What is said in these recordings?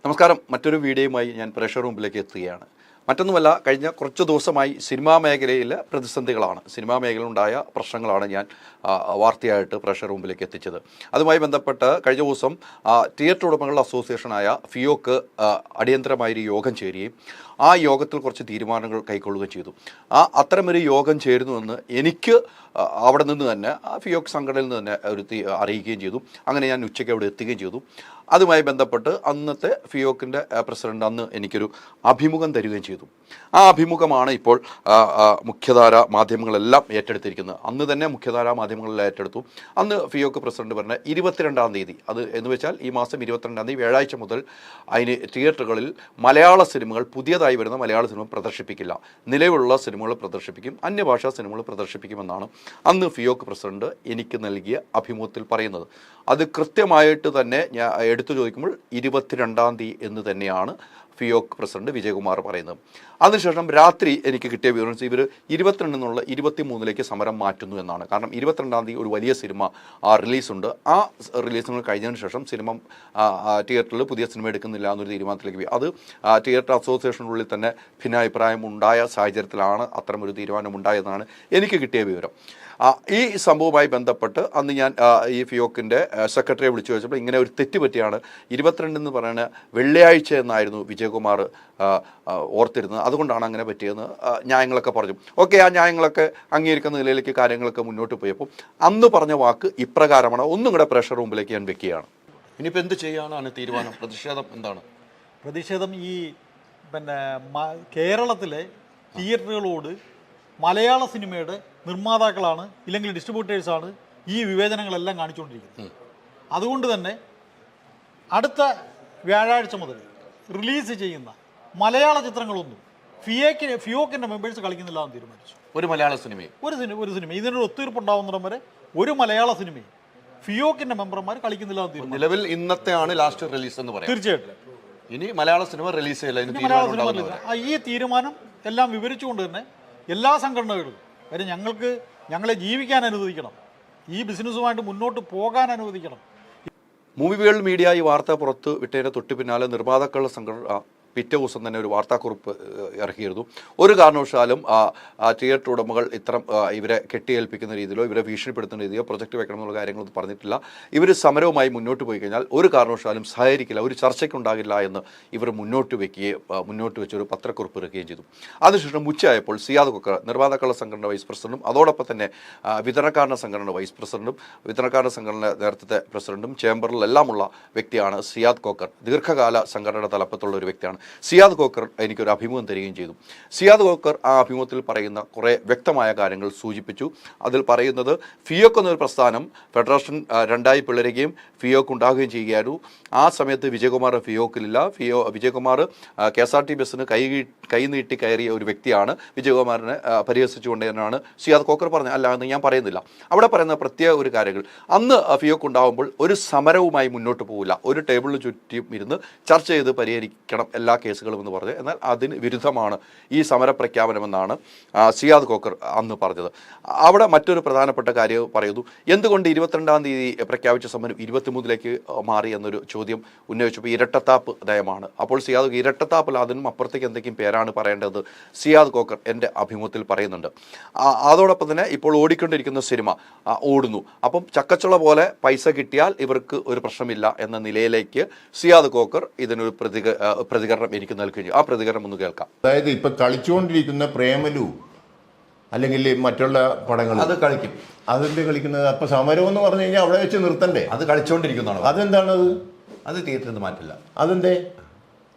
നമസ്കാരം. മറ്റൊരു വീഡിയോയുമായി ഞാൻ പ്രേക്ഷകർ മുമ്പിലേക്ക് എത്തുകയാണ്. മറ്റൊന്നുമല്ല, കഴിഞ്ഞ കുറച്ച് ദിവസമായി സിനിമാ മേഖലയിലെ പ്രതിസന്ധികളാണ്, സിനിമാ മേഖലയിലുണ്ടായ പ്രശ്നങ്ങളാണ് ഞാൻ വാർത്തയായിട്ട് പ്രേക്ഷകർ മുമ്പിലേക്ക് എത്തിച്ചത്. അതുമായി ബന്ധപ്പെട്ട് കഴിഞ്ഞ ദിവസം തിയേറ്റർ ഉടമകളുടെ അസോസിയേഷനായ ഫിയോക്ക് അടിയന്തരമായൊരു യോഗം ചേരുകയും ആ യോഗത്തിൽ കുറച്ച് തീരുമാനങ്ങൾ കൈക്കൊള്ളുകയും ചെയ്തു. അത്തരമൊരു യോഗം ചേരുന്നുവെന്ന് എനിക്ക് അവിടെ നിന്ന് തന്നെ ഫിയോക്ക് സംഘടനയിൽ നിന്ന് തന്നെ അറിയിക്കുകയും ചെയ്തു. അങ്ങനെ ഞാൻ ഉച്ചയ്ക്ക് അവിടെ എത്തുകയും ചെയ്തു. അതുമായി ബന്ധപ്പെട്ട് അന്നത്തെ ഫിയോക്കിൻ്റെ പ്രസിഡന്റ് അന്ന് എനിക്കൊരു അഭിമുഖം തരികയും ചെയ്തു. ആ അഭിമുഖമാണ് ഇപ്പോൾ മുഖ്യധാര മാധ്യമങ്ങളെല്ലാം ഏറ്റെടുത്തിരിക്കുന്നത്. അന്ന് തന്നെ മുഖ്യധാര മാധ്യമങ്ങളെല്ലാം ഏറ്റെടുത്തു. അന്ന് ഫിയോക്ക് പ്രസിഡന്റ് പറഞ്ഞ 22-ാം തീയതി, അത് എന്ന് വെച്ചാൽ ഈ മാസം 22-ാം തീയതി വ്യാഴാഴ്ച മുതൽ അതിന് തിയേറ്ററുകളിൽ മലയാള സിനിമകൾ, പുതിയതായി വരുന്ന മലയാള സിനിമ പ്രദർശിപ്പിക്കില്ല, നിലവിലുള്ള സിനിമകൾ പ്രദർശിപ്പിക്കും, അന്യഭാഷാ സിനിമകൾ പ്രദർശിപ്പിക്കുമെന്നാണ് അന്ന് ഫിയോക്ക് പ്രസിഡന്റ് എനിക്ക് നൽകിയ അഭിമുഖത്തിൽ പറയുന്നത്. അത് കൃത്യമായിട്ട് തന്നെ ഞാൻ എടുത്തു ചോദിക്കുമ്പോൾ 22-ാം തീയതി എന്ന് തന്നെയാണ് ഫിയോക്ക് പ്രസിഡന്റ് വിജയകുമാർ പറയുന്നത്. അതിനുശേഷം രാത്രി എനിക്ക് കിട്ടിയ വിവരം ഇവർ 22 നിന്നുള്ള 23 സമരം മാറ്റുന്നു എന്നാണ്. കാരണം 22-ാം തീയതി ഒരു വലിയ സിനിമ റിലീസുണ്ട്. ആ റിലീസുകൾ കഴിഞ്ഞതിന് ശേഷം സിനിമ തിയേറ്ററിൽ പുതിയ സിനിമ എടുക്കുന്നില്ല എന്നൊരു തീരുമാനത്തിലേക്ക് പോയി. അത് തിയേറ്റർ അസോസിയേഷനുള്ളിൽ തന്നെ ഭിന്നാഭിപ്രായം ഉണ്ടായ സാഹചര്യത്തിലാണ് അത്തരമൊരു തീരുമാനം ഉണ്ടായതെന്നാണ് എനിക്ക് കിട്ടിയ വിവരം. ഈ സംഭവവുമായി ബന്ധപ്പെട്ട് അന്ന് ഞാൻ ഈ ഫിയോക്കിൻ്റെ സെക്രട്ടറിയെ വിളിച്ചു ചോദിച്ചപ്പോൾ ഇങ്ങനെ ഒരു തെറ്റ് പറ്റിയാണ് 22 എന്ന് പറയുന്ന വെള്ളിയാഴ്ച എന്നായിരുന്നു വിജയകുമാർ ഓർത്തിരുന്നത്, അതുകൊണ്ടാണ് അങ്ങനെ പറ്റിയെന്ന് ന്യായങ്ങളൊക്കെ പറഞ്ഞു. ഓക്കെ, ആ ന്യായങ്ങളൊക്കെ അംഗീകരിക്കുന്ന നിലയിലേക്ക് കാര്യങ്ങളൊക്കെ മുന്നോട്ട് പോയപ്പോൾ അന്ന് പറഞ്ഞ വാക്ക് ഇപ്രകാരമാണ്. ഒന്നും കൂടെ പ്രഷർ മുമ്പിലേക്ക് ഞാൻ വെക്കുകയാണ്. ഇനിയിപ്പോൾ എന്ത് ചെയ്യാനാണ് തീരുമാനം? പ്രതിഷേധം എന്താണ്? പ്രതിഷേധം ഈ കേരളത്തിലെ തിയേറ്ററുകളോട് മലയാള സിനിമയുടെ നിർമ്മാതാക്കളാണ്, ഇല്ലെങ്കിൽ ഡിസ്ട്രിബ്യൂട്ടേഴ്സാണ് ഈ വിവേചനങ്ങളെല്ലാം കാണിച്ചുകൊണ്ടിരിക്കുന്നത്. അതുകൊണ്ട് തന്നെ അടുത്ത വ്യാഴാഴ്ച മുതൽ റിലീസ് ചെയ്യുന്ന മലയാള ചിത്രങ്ങളൊന്നും ഫിയോക്കിൻ്റെ മെമ്പേഴ്സ് കളിക്കുന്നില്ല എന്ന് തീരുമാനിച്ചു. ഒരു മലയാള സിനിമയും ഒരു സിനിമ ഇതിനൊരു ഒത്തുതീർപ്പുണ്ടാവുന്നിടം വരെ ഒരു മലയാള സിനിമയും ഫിയോക്കിൻ്റെ മെമ്പർമാർ കളിക്കുന്നില്ല എന്ന് തീരുമാനിച്ചു. നിലവിൽ ഇന്നത്തെയാണ് ലാസ്റ്റ് റിലീസ് എന്ന് പറയാം. തീർച്ചയായിട്ടും ഇനി മലയാള സിനിമ റിലീസ് ചെയ്യില്ല. മലയാള സിനിമ ഈ തീരുമാനം എല്ലാം വിവരിച്ചുകൊണ്ട് തന്നെ എല്ലാ സംഘടനകളും കാര്യം ഞങ്ങളെ ജീവിക്കാൻ അനുവദിക്കണം, ഈ ബിസിനസ്സുമായിട്ട് മുന്നോട്ട് പോകാൻ അനുവദിക്കണം. മൂവി വേൾഡ് മീഡിയ ഈ വാർത്ത പുറത്ത് വിട്ടതിന് തൊട്ട് പിന്നാലെ നിർമ്മാതാക്കളുടെ സംഘടന പിറ്റേ ദിവസം തന്നെ ഒരു വാർത്താക്കുറിപ്പ് ഇറക്കിയിരുന്നു. ഒരു കാരണവശാലും തിയേറ്റർ ഉടമകൾ ഇത്തരം ഇവരെ കെട്ടിയേൽപ്പിക്കുന്ന രീതിയിലോ ഇവരെ ഭീഷണിപ്പെടുത്തുന്ന രീതിയിലോ പ്രൊജക്റ്റ് വെക്കണം എന്നുള്ള കാര്യങ്ങളൊന്നും പറഞ്ഞിട്ടില്ല. ഇവർ സമരവുമായി മുന്നോട്ട് പോയി കഴിഞ്ഞാൽ ഒരു കാരണവശാലും സഹകരിക്കില്ല, ഒരു ചർച്ചയ്ക്കുണ്ടാകില്ല എന്ന് ഇവർ മുന്നോട്ട് വെച്ചൊരു പത്രക്കുറിപ്പ് ഇറക്കുകയും ചെയ്തു. അതിനുശേഷം ഉച്ചയായപ്പോൾ സിയാദ് കൊക്കർ, നിർമ്മാതാക്കളുടെ സംഘടന വൈസ് പ്രസിഡന്റും അതോടൊപ്പം തന്നെ വിതരണക്കാരുടെ സംഘടന വൈസ് പ്രസിഡന്റും വിതരണക്കാരുടെ സംഘടന നേരത്തെ പ്രസിഡന്റും ചേംബറിലെല്ലാമുള്ള വ്യക്തിയാണ് സിയാദ് കൊക്കർ. ദീർഘകാല സംഘടനയുടെ തലപ്പത്തുള്ള ഒരു വ്യക്തിയാണ്. സിയാദ് കോക്കർ എനിക്കൊരു അഭിമുഖം തരികയും ചെയ്തു. സിയാദ് കോക്കർ ആ അഭിമുഖത്തിൽ പറയുന്ന കുറേ വ്യക്തമായ കാര്യങ്ങൾ സൂചിപ്പിച്ചു. അതിൽ പറയുന്നത് ഫിയോക്ക് എന്നൊരു പ്രസ്ഥാനം ഫെഡറേഷൻ രണ്ടായി പിളരുകയും ഫിയോക്ക് ഉണ്ടാകുകയും ചെയ്യുകയായിരുന്നു. ആ സമയത്ത് വിജയകുമാർ ഫിയോക്കിലില്ല. വിജയകുമാർ KSRT ബസ്സിന് കൈ നീട്ടി കയറിയ ഒരു വ്യക്തിയാണ്. വിജയകുമാറിനെ പരിഹസിച്ചുകൊണ്ട് തന്നെയാണ് സിയാദ് കോക്കർ പറഞ്ഞത്. അല്ല എന്ന് ഞാൻ പറയുന്നില്ല. അവിടെ പറയുന്ന പ്രത്യേക ഒരു കാര്യങ്ങൾ, അന്ന് ഫിയോക്ക് ഉണ്ടാകുമ്പോൾ ഒരു സമരവുമായി മുന്നോട്ട് പോകില്ല, ഒരു ടേബിളിന് ചുറ്റും ഇരുന്ന് ചർച്ച ചെയ്ത് പരിഹരിക്കണം എല്ലാ കേസുകളും എന്ന് പറഞ്ഞത്. എന്നാൽ അതിന് വിരുദ്ധമാണ് ഈ സമരപ്രഖ്യാപനമെന്നാണ് സിയാദ് കോക്കർ അന്ന് പറഞ്ഞത്. അവിടെ മറ്റൊരു പ്രധാനപ്പെട്ട കാര്യം പറയുന്നു. എന്തുകൊണ്ട് 22-ാം തീയതി പ്രഖ്യാപിച്ച സമരം 23-ലേക്ക് മാറി എന്നൊരു ചോദ്യം ഉന്നയിച്ചപ്പോൾ ഇരട്ടത്താപ്പ് നയമാണ്. അപ്പോൾ സിയാദ് ഇരട്ടത്താപ്പല്ല, അതിനും അപ്പുറത്തേക്ക് എന്തെങ്കിലും പേരാണ് പറയേണ്ടത് സിയാദ് കോക്കർ എൻ്റെ അഭിമുഖത്തിൽ പറയുന്നുണ്ട്. അതോടൊപ്പം തന്നെ ഇപ്പോൾ ഓടിക്കൊണ്ടിരിക്കുന്ന സിനിമ ഓടുന്നു, അപ്പം ചക്കച്ചുള പോലെ പൈസ കിട്ടിയാൽ ഇവർക്ക് ഒരു പ്രശ്നമില്ല എന്ന നിലയിലേക്ക് സിയാദ് കോക്കർ ഇതിനൊരു പ്രതികരണം എനിക്ക് നൽകുകയും ആ പ്രതികരണം ഒന്ന് കേൾക്കാം. അതായത് ഇപ്പൊ കളിച്ചുകൊണ്ടിരിക്കുന്ന പ്രേമലു അല്ലെങ്കിൽ മറ്റുള്ള പടങ്ങൾ അത് കളിക്കും. അതെന്ത് കളിക്കുന്നത്? അപ്പൊ സമരം എന്ന് പറഞ്ഞു കഴിഞ്ഞാൽ അവിടെ വെച്ച് നിർത്തണ്ടേ? അത് കളിച്ചുകൊണ്ടിരിക്കുന്നതാണ്. അതെന്താണത്? അത് തിയേറ്ററിൽ നിന്ന് മാറ്റില്ല. അതെന്തേ?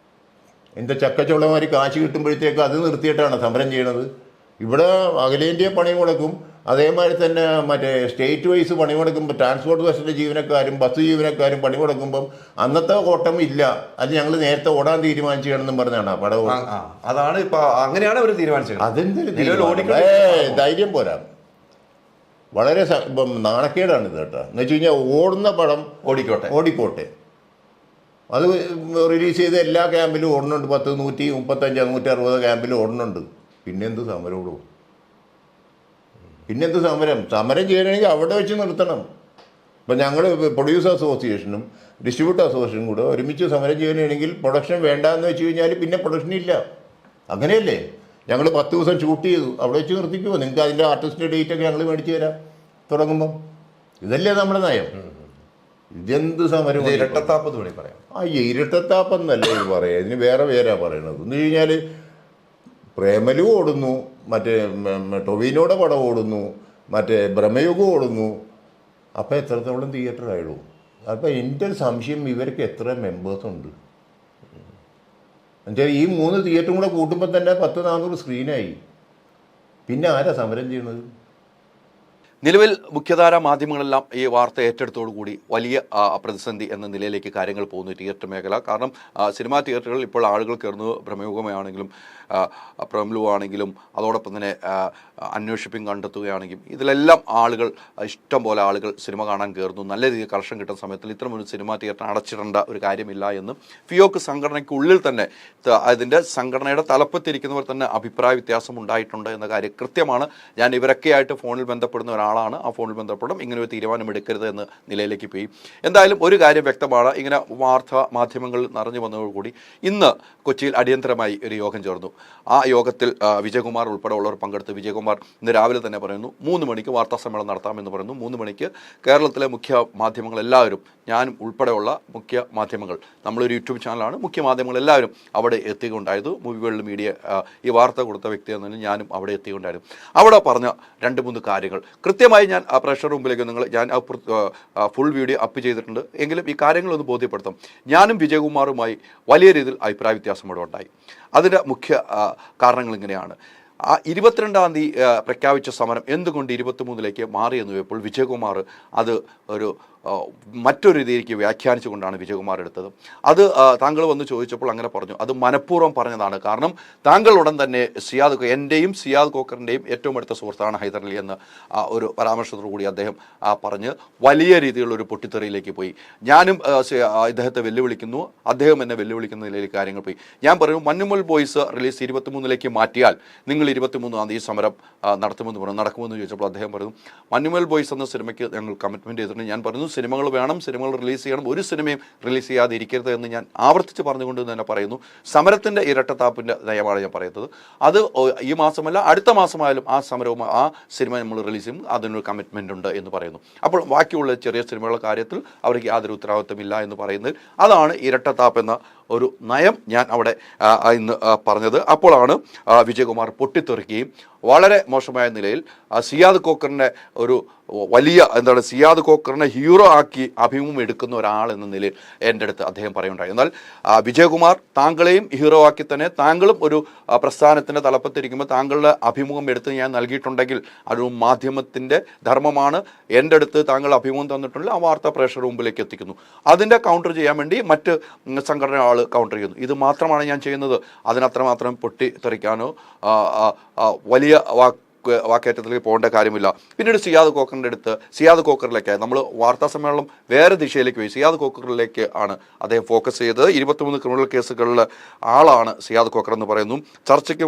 എന്താ ചക്കച്ചുളമാര് കാശ് കിട്ടുമ്പോഴത്തേക്ക് അത് നിർത്തിയിട്ടാണ് സമരം ചെയ്യണത്? ഇവിടെ അഖിലേന്ത്യാ പണി മുടക്കും, അതേമാതിരി തന്നെ മറ്റേ സ്റ്റേറ്റ് വൈസ് പണി മുടക്കുമ്പോൾ ട്രാൻസ്പോർട്ട് ബസ്സിൻ്റെ ജീവനക്കാരും ബസ് ജീവനക്കാരും പണി മുടക്കുമ്പം അന്നത്തെ ഓട്ടം ഇല്ല, അത് ഞങ്ങൾ നേരത്തെ ഓടാൻ തീരുമാനിച്ചതാണെന്നും പറഞ്ഞാണ് പടം. അതാണ് ഇപ്പൊ അങ്ങനെയാണ് അവർ തീരുമാനിച്ചത്. അതെന്തൊരു ധൈര്യം പോരാ, വളരെ നാണക്കേടാണ് ഇത് കേട്ടോ. എന്ന് വെച്ച് കഴിഞ്ഞാൽ ഓടുന്ന പടം ഓടിക്കോട്ടെ, അത് റിലീസ് ചെയ്ത് എല്ലാ ക്യാമ്പിലും ഓടുന്നുണ്ട്. 135 160 ക്യാമ്പിലും ഓടുന്നുണ്ട്. പിന്നെന്ത് സമരമോടും? പിന്നെന്ത് സമരം? സമരം ചെയ്യണമെങ്കിൽ അവിടെ വെച്ച് നിർത്തണം. ഇപ്പം ഞങ്ങൾ പ്രൊഡ്യൂസർ അസോസിയേഷനും ഡിസ്ട്രിബ്യൂട്ടർ അസോസിയേഷൻ കൂടെ ഒരുമിച്ച് സമരം ചെയ്യണമെങ്കിൽ പ്രൊഡക്ഷൻ വേണ്ടാന്ന് വെച്ച് കഴിഞ്ഞാൽ പിന്നെ പ്രൊഡക്ഷൻ ഇല്ല. അങ്ങനെയല്ലേ? ഞങ്ങൾ 10 ദിവസം ഷൂട്ട് ചെയ്തു, അവിടെ വെച്ച് നിർത്തിക്കുമോ? നിങ്ങൾക്ക് അതിൻ്റെ ആർട്ടിസ്റ്റിൻ്റെ ഡേറ്റ് ഒക്കെ ഞങ്ങൾ മേടിച്ചു തരാം തുടങ്ങുമ്പം. ഇതല്ലേ നമ്മുടെ നയം? ഇതെന്ത് സമരം? ഇരട്ടത്താപ്പ് തോണി പറയാം. ഇരട്ടത്താപ്പെന്നല്ല ഇത് പറയാം, ഇതിന് വേറെ പേരാ പറയണത്. എന്ന് കഴിഞ്ഞാൽ പ്രേമലു ഓടുന്നു, മറ്റേ ടൊവിനോടെ പടം ഓടുന്നു, മറ്റേ ബ്രഹ്മയുഗം ഓടുന്നു. അപ്പം എത്രത്തോളം തിയേറ്റർ ആയിടും? അപ്പം എൻ്റെ ഒരു സംശയം, ഇവർക്ക് എത്ര മെമ്പേഴ്സ് ഉണ്ട് എന്നുവെച്ചാൽ ഈ 3 തിയേറ്ററും കൂടെ കൂട്ടുമ്പോൾ തന്നെ 100-400 സ്ക്രീനായി. പിന്നെ ആരാ സമരം ചെയ്യണത്? നിലവിൽ മുഖ്യധാരാ മാധ്യമങ്ങളെല്ലാം ഈ വാർത്ത ഏറ്റെടുത്തോടുകൂടി വലിയ പ്രതിസന്ധി എന്ന നിലയിലേക്ക് കാര്യങ്ങൾ പോകുന്നു തിയേറ്റർ മേഖല. കാരണം സിനിമാ തിയേറ്ററുകളിൽ ഇപ്പോൾ ആളുകൾ കയറുന്നത് ബ്രഹ്മയുഗമാണെങ്കിലും പ്രംലു ആണെങ്കിലും അതോടൊപ്പം തന്നെ അന്വേഷിപ്പിംഗ് കണ്ടെത്തുകയാണെങ്കിലും ഇതിലെല്ലാം ആളുകൾ ഇഷ്ടം പോലെ ആളുകൾ സിനിമ കാണാൻ കയറുന്നു. നല്ല രീതിയിൽ കളക്ഷൻ കിട്ടുന്ന സമയത്തിൽ ഇത്തരമൊരു സിനിമാ തിയേറ്റർ അടച്ചിടേണ്ട ഒരു കാര്യമില്ല എന്ന് ഫിയോക്ക് സംഘടനയ്ക്കുള്ളിൽ തന്നെ അതിൻ്റെ സംഘടനയുടെ തലപ്പത്തിരിക്കുന്നവർ തന്നെ അഭിപ്രായ വ്യത്യാസം ഉണ്ടായിട്ടുണ്ട് എന്ന കാര്യം കൃത്യമാണ്. ഞാൻ ഇവരൊക്കെയായിട്ട് ഫോണിൽ ബന്ധപ്പെടുന്ന ഒരാളാണ്. ആ ഫോണിൽ ബന്ധപ്പെടും ഇങ്ങനെ ഒരു തീരുമാനം എടുക്കരുത് എന്ന നിലയിലേക്ക് പോയി. എന്തായാലും ഒരു കാര്യം വ്യക്തമാണ്, ഇങ്ങനെ വാർത്താ മാധ്യമങ്ങൾ നിറഞ്ഞു വന്നതോടുകൂടി ഇന്ന് കൊച്ചിയിൽ അടിയന്തരമായി ഒരു യോഗം ചേർന്നു. ആ യോഗത്തിൽ വിജയകുമാർ ഉൾപ്പെടെ ഉള്ളവർ പങ്കെടുത്ത് വിജയകുമാർ ഇന്ന് രാവിലെ തന്നെ പറയുന്നു 3 മണിക്ക് വാർത്താ സമ്മേളനം നടത്താമെന്ന് പറയുന്നു. 3 മണിക്ക് കേരളത്തിലെ മുഖ്യ മാധ്യമങ്ങൾ എല്ലാവരും, ഞാനും ഉൾപ്പെടെയുള്ള മുഖ്യ മാധ്യമങ്ങൾ, നമ്മളൊരു യൂട്യൂബ് ചാനലാണ്, മുഖ്യ മാധ്യമങ്ങൾ എല്ലാവരും അവിടെ എത്തിക്കൊണ്ടായിരുന്നു. മൂവി വേൾഡ് മീഡിയ ഈ വാർത്ത കൊടുത്ത വ്യക്തി എന്നതിന് ഞാനും അവിടെ എത്തിക്കൊണ്ടായിരുന്നു. അവിടെ പറഞ്ഞ 2-3 കാര്യങ്ങൾ കൃത്യമായി ഞാൻ ആ പ്രഷർ റൂമിലേക്ക് ഞാൻ ഫുൾ വീഡിയോ അപ്പ് ചെയ്തിട്ടുണ്ട്. എങ്കിലും ഈ കാര്യങ്ങളൊന്ന് ബോധ്യപ്പെടുത്താം. ഞാനും വിജയകുമാറുമായി വലിയ രീതിയിൽ അഭിപ്രായ വ്യത്യാസം ഇവിടെ ഉണ്ടായി. അതിൻ്റെ മുഖ്യ കാരണങ്ങൾ ഇങ്ങനെയാണ്. ആ 22-ാം തീയതി പ്രഖ്യാപിച്ച സമരം എന്തുകൊണ്ട് 23-ലേക്ക് മാറിയെന്ന് ചോദിച്ചപ്പോൾ വിജയകുമാർ അത് ഒരു മറ്റൊരു രീതിയിലേക്ക് വ്യാഖ്യാനിച്ചുകൊണ്ടാണ് വിജയകുമാർ എടുത്തത്. അത് താങ്കൾ വന്ന് ചോദിച്ചപ്പോൾ അങ്ങനെ പറഞ്ഞു, അത് മനഃപൂർവ്വം പറഞ്ഞതാണ്. കാരണം താങ്കൾ ഉടൻ തന്നെ എൻ്റെയും സിയാദ് കോക്കറിൻ്റെയും ഏറ്റവും അടുത്ത സുഹൃത്താണ് ഹൈദർ അലി എന്ന ഒരു പരാമർശത്തോടു കൂടി അദ്ദേഹം പറഞ്ഞ് വലിയ രീതിയിലുള്ളൊരു പൊട്ടിത്തെറിയിലേക്ക് പോയി. ഞാനും ഇദ്ദേഹത്തെ വെല്ലുവിളിക്കുന്നു, അദ്ദേഹം എന്നെ വെല്ലുവിളിക്കുന്ന നിലയിലേക്ക് കാര്യങ്ങൾ പോയി. ഞാൻ പറഞ്ഞു മഞ്ഞുമൽ ബോയ്സ് റിലീസ് 23-ലേക്ക് മാറ്റിയാൽ നിങ്ങൾ 23-ാം തീയതി സമരം നടക്കുമെന്ന് ചോദിച്ചപ്പോൾ അദ്ദേഹം പറഞ്ഞു മഞ്ഞുമൽ ബോയ്സ് എന്ന സിനിമയ്ക്ക് ഞങ്ങൾ കമ്മിറ്റ്മെൻറ്റ് ചെയ്തിട്ടുണ്ട്. ഞാൻ പറഞ്ഞു സിനിമകൾ വേണം, സിനിമകൾ റിലീസ് ചെയ്യണം, ഒരു സിനിമയും റിലീസ് ചെയ്യാതെ ഇരിക്കരുത് എന്ന് ഞാൻ ആവർത്തിച്ച് പറഞ്ഞുകൊണ്ട് തന്നെ പറയുന്നു. സമരത്തിൻ്റെ ഇരട്ടത്താപ്പിൻ്റെ നയമാണ് ഞാൻ പറയുന്നത്. അത് ഈ മാസമല്ല അടുത്ത മാസമായാലും ആ സമരവും ആ സിനിമ നമ്മൾ റിലീസ് ചെയ്യും, അതിനൊരു കമ്മിറ്റ്മെൻ്റ് ഉണ്ട് എന്ന് പറയുന്നു. അപ്പോൾ ബാക്കിയുള്ള ചെറിയ സിനിമകളുടെ കാര്യത്തിൽ അവർക്ക് യാതൊരു ഉത്തരവാദിത്വമില്ല എന്ന് പറയുന്നത്, അതാണ് ഇരട്ടത്താപ്പ് എന്ന ഒരു നയം ഞാൻ അവിടെ ഇന്ന് പറഞ്ഞത്. അപ്പോഴാണ് വിജയകുമാർ പൊട്ടിത്തെറിക്കുകയും വളരെ മോശമായ നിലയിൽ സിയാദ് കോക്കറിനെ ഒരു വലിയ സിയാദ് കോക്കറിനെ ഹീറോ ആക്കി അഭിമുഖം എടുക്കുന്ന ഒരാൾ എന്ന നിലയിൽ എൻ്റെ അടുത്ത് അദ്ദേഹം പറയുണ്ടായി. എന്നാൽ വിജയകുമാർ താങ്കളെയും ഹീറോ ആക്കി തന്നെ താങ്കളും ഒരു പ്രസ്ഥാനത്തിൻ്റെ തലപ്പത്തിരിക്കുമ്പോൾ താങ്കളുടെ അഭിമുഖം എടുത്ത് ഞാൻ നൽകിയിട്ടുണ്ടെങ്കിൽ അതൊരു മാധ്യമത്തിൻ്റെ ധർമ്മമാണ്. എൻ്റെ അടുത്ത് താങ്കൾ അഭിമുഖം തന്നിട്ടുണ്ടെങ്കിൽ ആ വാർത്ത പ്രേക്ഷകരുടെ മുമ്പിലേക്ക് എത്തിക്കുന്നു. അതിൻ്റെ കൗണ്ടർ ചെയ്യാൻ വേണ്ടി മറ്റ് സംഘടന ആൾ കൗണ്ടർ ചെയ്യുന്നു. ഇത് മാത്രമാണ് ഞാൻ ചെയ്യുന്നത്. അതിനത്രമാത്രം പൊട്ടിത്തെറിക്കാനോ വലിയ വാക്കേറ്റത്തിലേക്ക് പോകേണ്ട കാര്യമില്ല. പിന്നീട് സിയാദ് കോക്കറിലേക്ക് നമ്മൾ വാർത്താ സമ്മേളനം വേറെ ദിശയിലേക്ക് പോയി. സിയാദ് കോക്കറിലേക്ക് ആണ് അദ്ദേഹം ഫോക്കസ് ചെയ്തത്. 23 ക്രിമിനൽ കേസുകളിലെ ആളാണ് സിയാദ് കോക്കർ എന്ന് പറയുന്നു. ചർച്ചയ്ക്ക്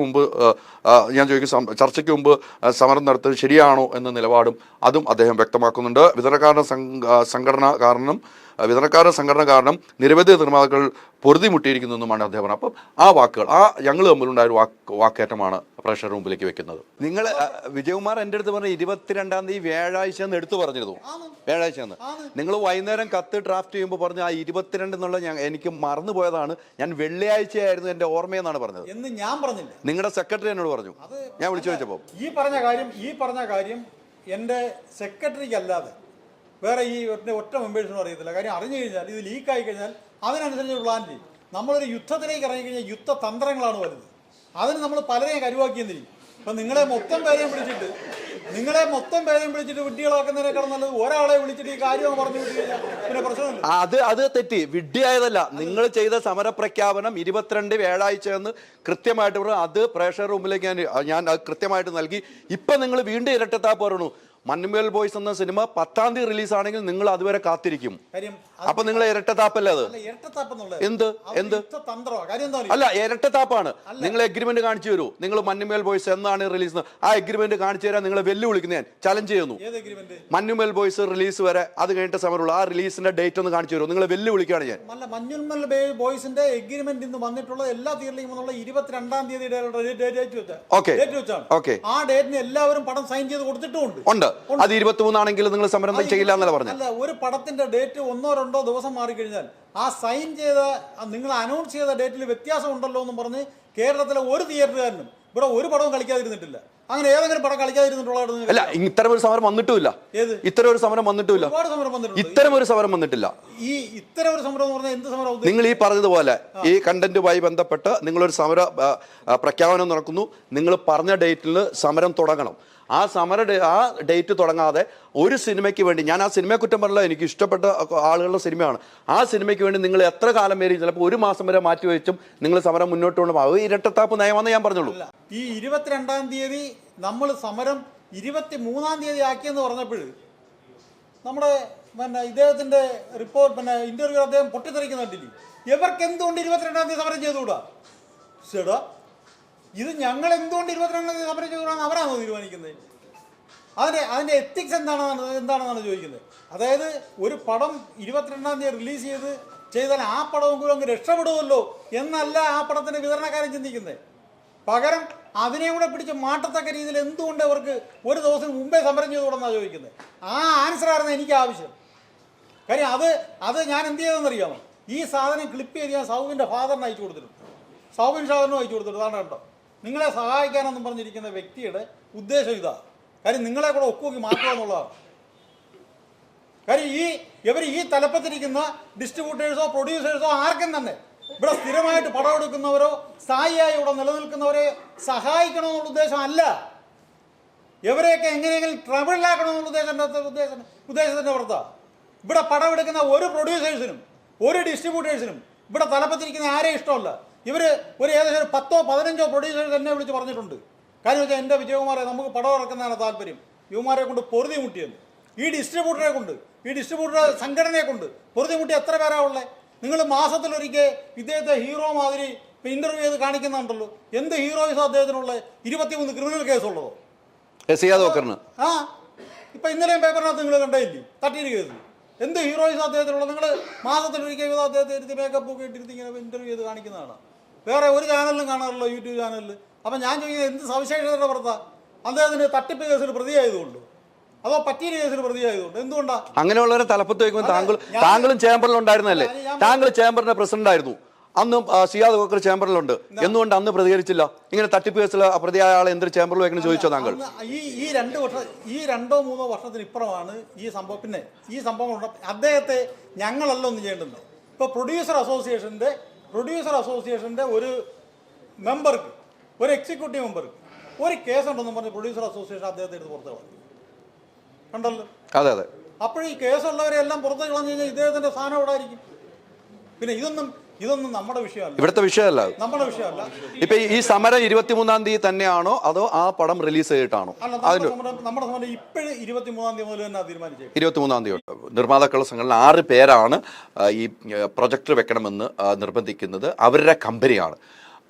മുമ്പ് സമരം നടത്തുന്നത് ശരിയാണോ എന്ന നിലപാടും അതും അദ്ദേഹം വ്യക്തമാക്കുന്നുണ്ട്. വിതരണക്കാരുടെ സംഘടന കാരണം നിരവധി നിർമ്മാതാക്കൾ പൊറുതിമുട്ടിയിരിക്കുന്നു എന്നുമാണ് അദ്ദേഹം പറഞ്ഞത്. അപ്പം ആ വാക്കുകൾ ഞങ്ങൾ തമ്മിലുണ്ടായ ഒരു വാക്കേറ്റമാണ് പ്രേക്ഷകർ മുമ്പിലേക്ക് വെക്കുന്നത്. നിങ്ങൾ വിജയകുമാർ എൻ്റെ അടുത്ത് പറഞ്ഞ 22-ാം തീയതി വ്യാഴാഴ്ച എന്ന് എടുത്തു പറഞ്ഞിരുന്നു. വ്യാഴാഴ്ച എന്ന് നിങ്ങൾ വൈകുന്നേരം കത്ത് ഡ്രാഫ്റ്റ് ചെയ്യുമ്പോൾ പറഞ്ഞ ആ 22 എന്നുള്ള എനിക്ക് മറന്നുപോയതാണ്. ഞാൻ വെള്ളിയാഴ്ചയായിരുന്നു എൻ്റെ ഓർമ്മയെന്നാണ് പറഞ്ഞത് എന്ന് ഞാൻ പറഞ്ഞില്ല. നിങ്ങളുടെ സെക്രട്ടറി എന്നോട് പറഞ്ഞു. ഞാൻ വിളിച്ചു ചോദിച്ചപ്പോൾ ഈ പറഞ്ഞ കാര്യം എൻ്റെ സെക്രട്ടറിക്ക് അല്ലാതെ വേറെ ഈ ഒറ്റ മെമ്പേഴ്സിനും അറിയത്തില്ല. കാര്യം അറിഞ്ഞു കഴിഞ്ഞാൽ ഇത് ലീക്കായി കഴിഞ്ഞാൽ അതിനനുസരിച്ച് പ്ലാൻ ചെയ്യും. നമ്മളൊരു യുദ്ധത്തിലേക്ക് ഇറങ്ങിക്കഴിഞ്ഞാൽ യുദ്ധതന്ത്രങ്ങളാണ് വരുന്നത്. അതിന് നമ്മൾ പലരെയും കരുവാക്കിയെന്നിരിക്കും. അപ്പം നിങ്ങളെ മൊത്തം പേരെയും വിളിച്ചിട്ട് വിഡ്ഢികളാക്കുന്നതിനേക്കാൾ നല്ലത് ഒരാളെ വിളിച്ചിട്ട് ഈ കാര്യം പറഞ്ഞു വിട്ടു കഴിഞ്ഞാൽ പിന്നെ പ്രശ്നമില്ല. അത് തെറ്റി, വിഡ്ഢിയായതല്ല. നിങ്ങൾ ചെയ്ത സമരപ്രഖ്യാപനം 22 വ്യാഴാഴ്ച എന്ന് കൃത്യമായിട്ട് പറഞ്ഞു. അത് പ്രേക്ഷകരുടെ മുമ്പിലേക്ക് ഞാൻ അത് കൃത്യമായിട്ട് നൽകി. ഇപ്പം നിങ്ങൾ വീണ്ടും ഇരട്ടത്താപ്പ് പറഞ്ഞു. മഞ്ഞുമേൽ ബോയ്സ് എന്ന സിനിമ 10-ാം തീയതി റിലീസാണെങ്കിൽ നിങ്ങൾ അതുവരെ കാത്തിരിക്കും. കാര്യം അപ്പൊ നിങ്ങൾ ഇരട്ടത്താപ്പല്ലേ അത്? എന്ത് എന്ത് അല്ല, ഇരട്ടത്താപ്പാണ്. നിങ്ങൾ എഗ്രിമെന്റ് കാണിച്ചു തരൂ. നിങ്ങൾ മഞ്ഞുമേൽ ബോയ്സ് എന്നാണ് റിലീസ്, ആ എഗ്രിമെന്റ് കാണിച്ചു തരാൻ നിങ്ങളെ വെല്ലുവിളിക്കുന്ന ഞാൻ ചലഞ്ച് ചെയ്യുന്നു. മഞ്ഞുമേൽ ബോയ്സ് റിലീസ് വരെ അത് കഴിഞ്ഞിട്ട് സമരമുള്ള ആ റിലീസിന്റെ ഡേറ്റ് ഒന്ന് കാണിച്ചു തരൂ. നിങ്ങളെ വെല്ലുവിളിക്കുകയാണ് ഞാൻ. മഞ്ഞുമേൽ ബോയ്സിന്റെ എഗ്രിമെന്റ് ഇന്ന് വന്നിട്ടുള്ള എല്ലാ തിയേറ്ററിലും 22-ാം തീയതി ഓക്കെ. ആ ഡേറ്റിന് എല്ലാവരും പടം സൈൻ ചെയ്ത് കൊടുത്തിട്ടുണ്ട്. ഉണ്ട്. അത് 23 ആണെങ്കിൽ നിങ്ങൾ സമരം ചെയ്യില്ല എന്നല്ല പറഞ്ഞു. അല്ല, ഒരു പടത്തിന്റെ ഡേറ്റ് 1-2 ദിവസം മാറിക്കഴിഞ്ഞാൽ ആ സൈൻ ചെയ്ത നിങ്ങൾ അനൗൺസ് ചെയ്ത ഡേറ്റിൽ വ്യത്യാസം ഉണ്ടല്ലോ എന്ന് പറഞ്ഞ് കേരളത്തിലെ ഒരു തിയേറ്ററുകാരനും ഇവിടെ ഒരു പടവും കളിക്കാതിരുന്നിട്ടില്ല. അങ്ങനെ ഏതെങ്കിലും പടം കളിക്കാതിരുന്നിട്ടുള്ള അല്ല, ഇത്തരം ഒരു സമരം വന്നിട്ടുമില്ല. ഇത്തരം ഒരു സമരം വന്നിട്ടില്ല. ഇത്തരം ഒരു സമരം വന്നിട്ടില്ല. ഇത്തരം ഒരു സമരം എന്ന് പറഞ്ഞാൽ എന്ത് സമരം? നിങ്ങൾ ഈ പറഞ്ഞതുപോലെ ഈ കണ്ടന്റുമായി ബന്ധപ്പെട്ട് നിങ്ങളൊരു സമര പ്രഖ്യാപനം നടക്കുന്നു. നിങ്ങൾ പറഞ്ഞ ഡേറ്റിൽ സമരം തുടങ്ങണം. ആ ഡേറ്റ് തുടങ്ങാതെ ഒരു സിനിമയ്ക്ക് വേണ്ടി, ഞാൻ ആ സിനിമയെ കുറ്റം പറഞ്ഞില്ല, എനിക്ക് ഇഷ്ടപ്പെട്ട ആളുകളുടെ സിനിമയാണ്, ആ സിനിമയ്ക്ക് വേണ്ടി നിങ്ങൾ എത്ര കാലം വരെ, ചിലപ്പോൾ 1 മാസം വരെ മാറ്റിവെച്ചും നിങ്ങൾ സമരം മുന്നോട്ട് കൊണ്ടുപോകും. അത് ഇരട്ടത്താപ്പ് നയമാണെന്ന് ഞാൻ പറഞ്ഞുള്ളൂ. ഈ 22-ാം തീയതി നമ്മൾ സമരം 23-ാം തീയതി ആക്കിയെന്ന് പറഞ്ഞപ്പോൾ നമ്മുടെ ഇദ്ദേഹത്തിന്റെ റിപ്പോർട്ട് ഇന്റർവ്യൂ അദ്ദേഹം പൊട്ടിത്തെറിക്കുന്ന കണ്ടില്ലേ? ഇവർക്ക് എന്തുകൊണ്ട് 22-ാം തീയതി സമരം ചെയ്തുകൂടാ? ചേടാ, ഇത് ഞങ്ങൾ എന്തുകൊണ്ട് 22-ാം തീയതി സമരം ചെയ്തുകൂടാന്ന് അവരാണോ തീരുമാനിക്കുന്നത്? അതിന്റെ എത്തിക്സ് എന്താണെന്നാണ് ചോദിക്കുന്നത്. അതായത് ഒരു പടം 22-ാം തീയതി റിലീസ് ചെയ്താൽ ആ പടമെങ്കിലും അങ്ങ് രക്ഷപ്പെടുമല്ലോ എന്നല്ല ആ പടത്തിന്റെ വിതരണക്കാരൻ ചിന്തിക്കുന്നത്. പകരം അതിനെ കൂടെ പിടിച്ച് മാട്ടത്തക്ക രീതിയിൽ എന്തുകൊണ്ട് അവർക്ക് ഒരു ദിവസം മുമ്പേ സമരം ചെയ്തുകൂടെന്നാണ് ചോദിക്കുന്നത്. ആ ആൻസർ ആയിരുന്നു എനിക്ക് ആവശ്യം. കാര്യം അത് ഞാൻ എന്ത് ചെയ്തെന്നറിയാമോ? ഈ സാധനം ക്ലിപ്പ് ചെയ്ത് ഞാൻ സൗബിൻ്റെ ഫാദറിന് അയച്ചു കൊടുത്തിട്ടുണ്ട്. സൗബിൻ ഷാദറിനും അയച്ചു കൊടുത്തിട്ടുണ്ട്. അതാണ് കേട്ടോ, നിങ്ങളെ സഹായിക്കാനെന്നും പറഞ്ഞിരിക്കുന്ന വ്യക്തിയുടെ ഉദ്ദേശം ഇതാ. കാര്യം നിങ്ങളെ കൂടെ ഒക്കുവെക്കി മാറ്റുക എന്നുള്ളതാണ്. കാര്യം ഇവർ ഈ തലപ്പത്തിരിക്കുന്ന ഡിസ്ട്രിബ്യൂട്ടേഴ്സോ പ്രൊഡ്യൂസേഴ്സോ ആർക്കും തന്നെ ഇവിടെ സ്ഥിരമായിട്ട് പടം എടുക്കുന്നവരോ സ്ഥായിയായി ഇവിടെ നിലനിൽക്കുന്നവരെ സഹായിക്കണമെന്നുള്ള ഉദ്ദേശം അല്ല. ഇവരെയൊക്കെ എങ്ങനെയെങ്കിലും ട്രബിളിലാക്കണമെന്നുള്ള ഉദ്ദേശത്തിൻ്റെ പുറത്താണ്. ഇവിടെ പടം എടുക്കുന്ന ഒരു പ്രൊഡ്യൂസേഴ്സിനും ഒരു ഡിസ്ട്രിബ്യൂട്ടേഴ്സിനും ഇവിടെ തലപ്പത്തിരിക്കുന്ന ആരെയും ഇഷ്ടമല്ല. ഇവർ ഏകദേശം 10-15 പ്രൊഡ്യൂസേഴ്സ് എന്നെ വിളിച്ച് പറഞ്ഞിട്ടുണ്ട്. കാര്യം വെച്ചാൽ എൻ്റെ വിജയകുമാറെ നമുക്ക് പടം ഇറക്കുന്നതാണ് താല്പര്യം, യുവമാരെ കൊണ്ട് പൊറുതി മുട്ടിയെന്ന്. ഈ ഡിസ്ട്രിബ്യൂട്ടർ സംഘടനയെ കൊണ്ട് പൊറുതി മുട്ടി എത്ര പേരാ ഉള്ളത്? നിങ്ങൾ മാസത്തിലൊരിക്കൽ ഇദ്ദേഹത്തെ ഹീറോ മാതിരി ഇന്റർവ്യൂ ചെയ്ത് കാണിക്കുന്നുണ്ടല്ലോ. എന്ത് ഹീറോയിസോ അദ്ദേഹത്തിനുള്ള 23 ക്രിമിനൽ കേസുള്ളതോ? ആ, ഇപ്പൊ ഇന്നലെയും പേപ്പറിനകത്ത് നിങ്ങൾ കണ്ടേയില്ലേ തട്ടിയിട്ട് കേസ്? എന്ത് ഹീറോയിസോ അദ്ദേഹത്തിനുള്ള? നിങ്ങൾ മാസത്തിലൊരിക്കൽ അദ്ദേഹത്തെ ഇരുത്തി മേക്കപ്പ് ഒക്കെ ഇട്ടിരുത്തി ഇങ്ങനെ ഇന്റർവ്യൂ ചെയ്ത് കാണിക്കുന്നതാണ്. വേറെ ഒരു ചാനലിലും കാണാറുള്ളൂ, യൂട്യൂബ് ചാനലിൽ. അപ്പം ഞാൻ ചോദിക്കുന്നത് എന്ത് സവിശേഷതയുടെ പുറത്താ? അദ്ദേഹത്തിന് തട്ടിപ്പ് കേസിൽ പ്രതിയായതുകൊണ്ടോ അതോ പറ്റിയ കേസിൽ പ്രതിയായതുകൊണ്ട്? എന്തുകൊണ്ടാ അങ്ങനെയുള്ളവരെ തലപ്പത്ത് വയ്ക്കുമ്പോൾ താങ്കളും ചേംബറിൽ ഉണ്ടായിരുന്നല്ലേ? താങ്കൾ ചേംബറിന്റെ പ്രസിഡന്റ് ആയിരുന്നു. അന്ന് സിയാദ് ബക്കർ ചേംബറിലുണ്ട്. എന്തുകൊണ്ട് അന്ന് പ്രതികരിച്ചില്ല? ഇങ്ങനെ തട്ടിപ്പ് കേസിൽ പ്രതിയായ ആളെ എന്തൊരു ചേംബറിൽ വെക്കണം ചോദിച്ചോ താങ്കൾ? ഈ 2-3 വർഷത്തിന് ഇപ്പുറമാണ് ഈ സംഭവം. പിന്നെ ഈ സംഭവം അദ്ദേഹത്തെ ഞങ്ങളല്ല ഒന്നും ചെയ്യേണ്ടത്. ഇപ്പോൾ പ്രൊഡ്യൂസർ അസോസിയേഷന്റെ ഒരു മെമ്പർക്ക്, ഒരു എക്സിക്യൂട്ടീവ് മെമ്പർക്ക് ഒരു കേസുണ്ടെന്ന് പറഞ്ഞ് പ്രൊഡ്യൂസർ അസോസിയേഷൻ അദ്ദേഹത്തെ എടുത്ത് പുറത്ത് കളഞ്ഞു. കണ്ടല്ലോ? അതെ അതെ. അപ്പോൾ ഈ കേസുള്ളവരെ എല്ലാം പുറത്ത് കളഞ്ഞു കഴിഞ്ഞാൽ ഇദ്ദേഹത്തിന്റെ സ്ഥാനം എവിടെ ആയിരിക്കും? പിന്നെ ഇതൊന്നും നമ്മുടെ വിഷയമല്ല, ഇവിടുത്തെ വിഷയമല്ല, നമ്മുടെ വിഷയമല്ല. ഇപ്പൊ ഈ സമരം 23-ാം തീയതി തന്നെയാണോ അതോ ആ പടം റിലീസ് ചെയ്തിട്ടാണോ? നമ്മുടെ സമരം ഇപ്പോഴും 23-ാം തീയതി മുതൽ തന്നെ തീരുമാനിച്ചു. 23-ാം തീയതി നിർമ്മാതാക്കളുടെ സംഘടന 6 പേരാണ് ഈ പ്രൊജക്ടർ വെക്കണമെന്ന് നിർബന്ധിക്കുന്നത്. അവരുടെ കമ്പനിയാണ്.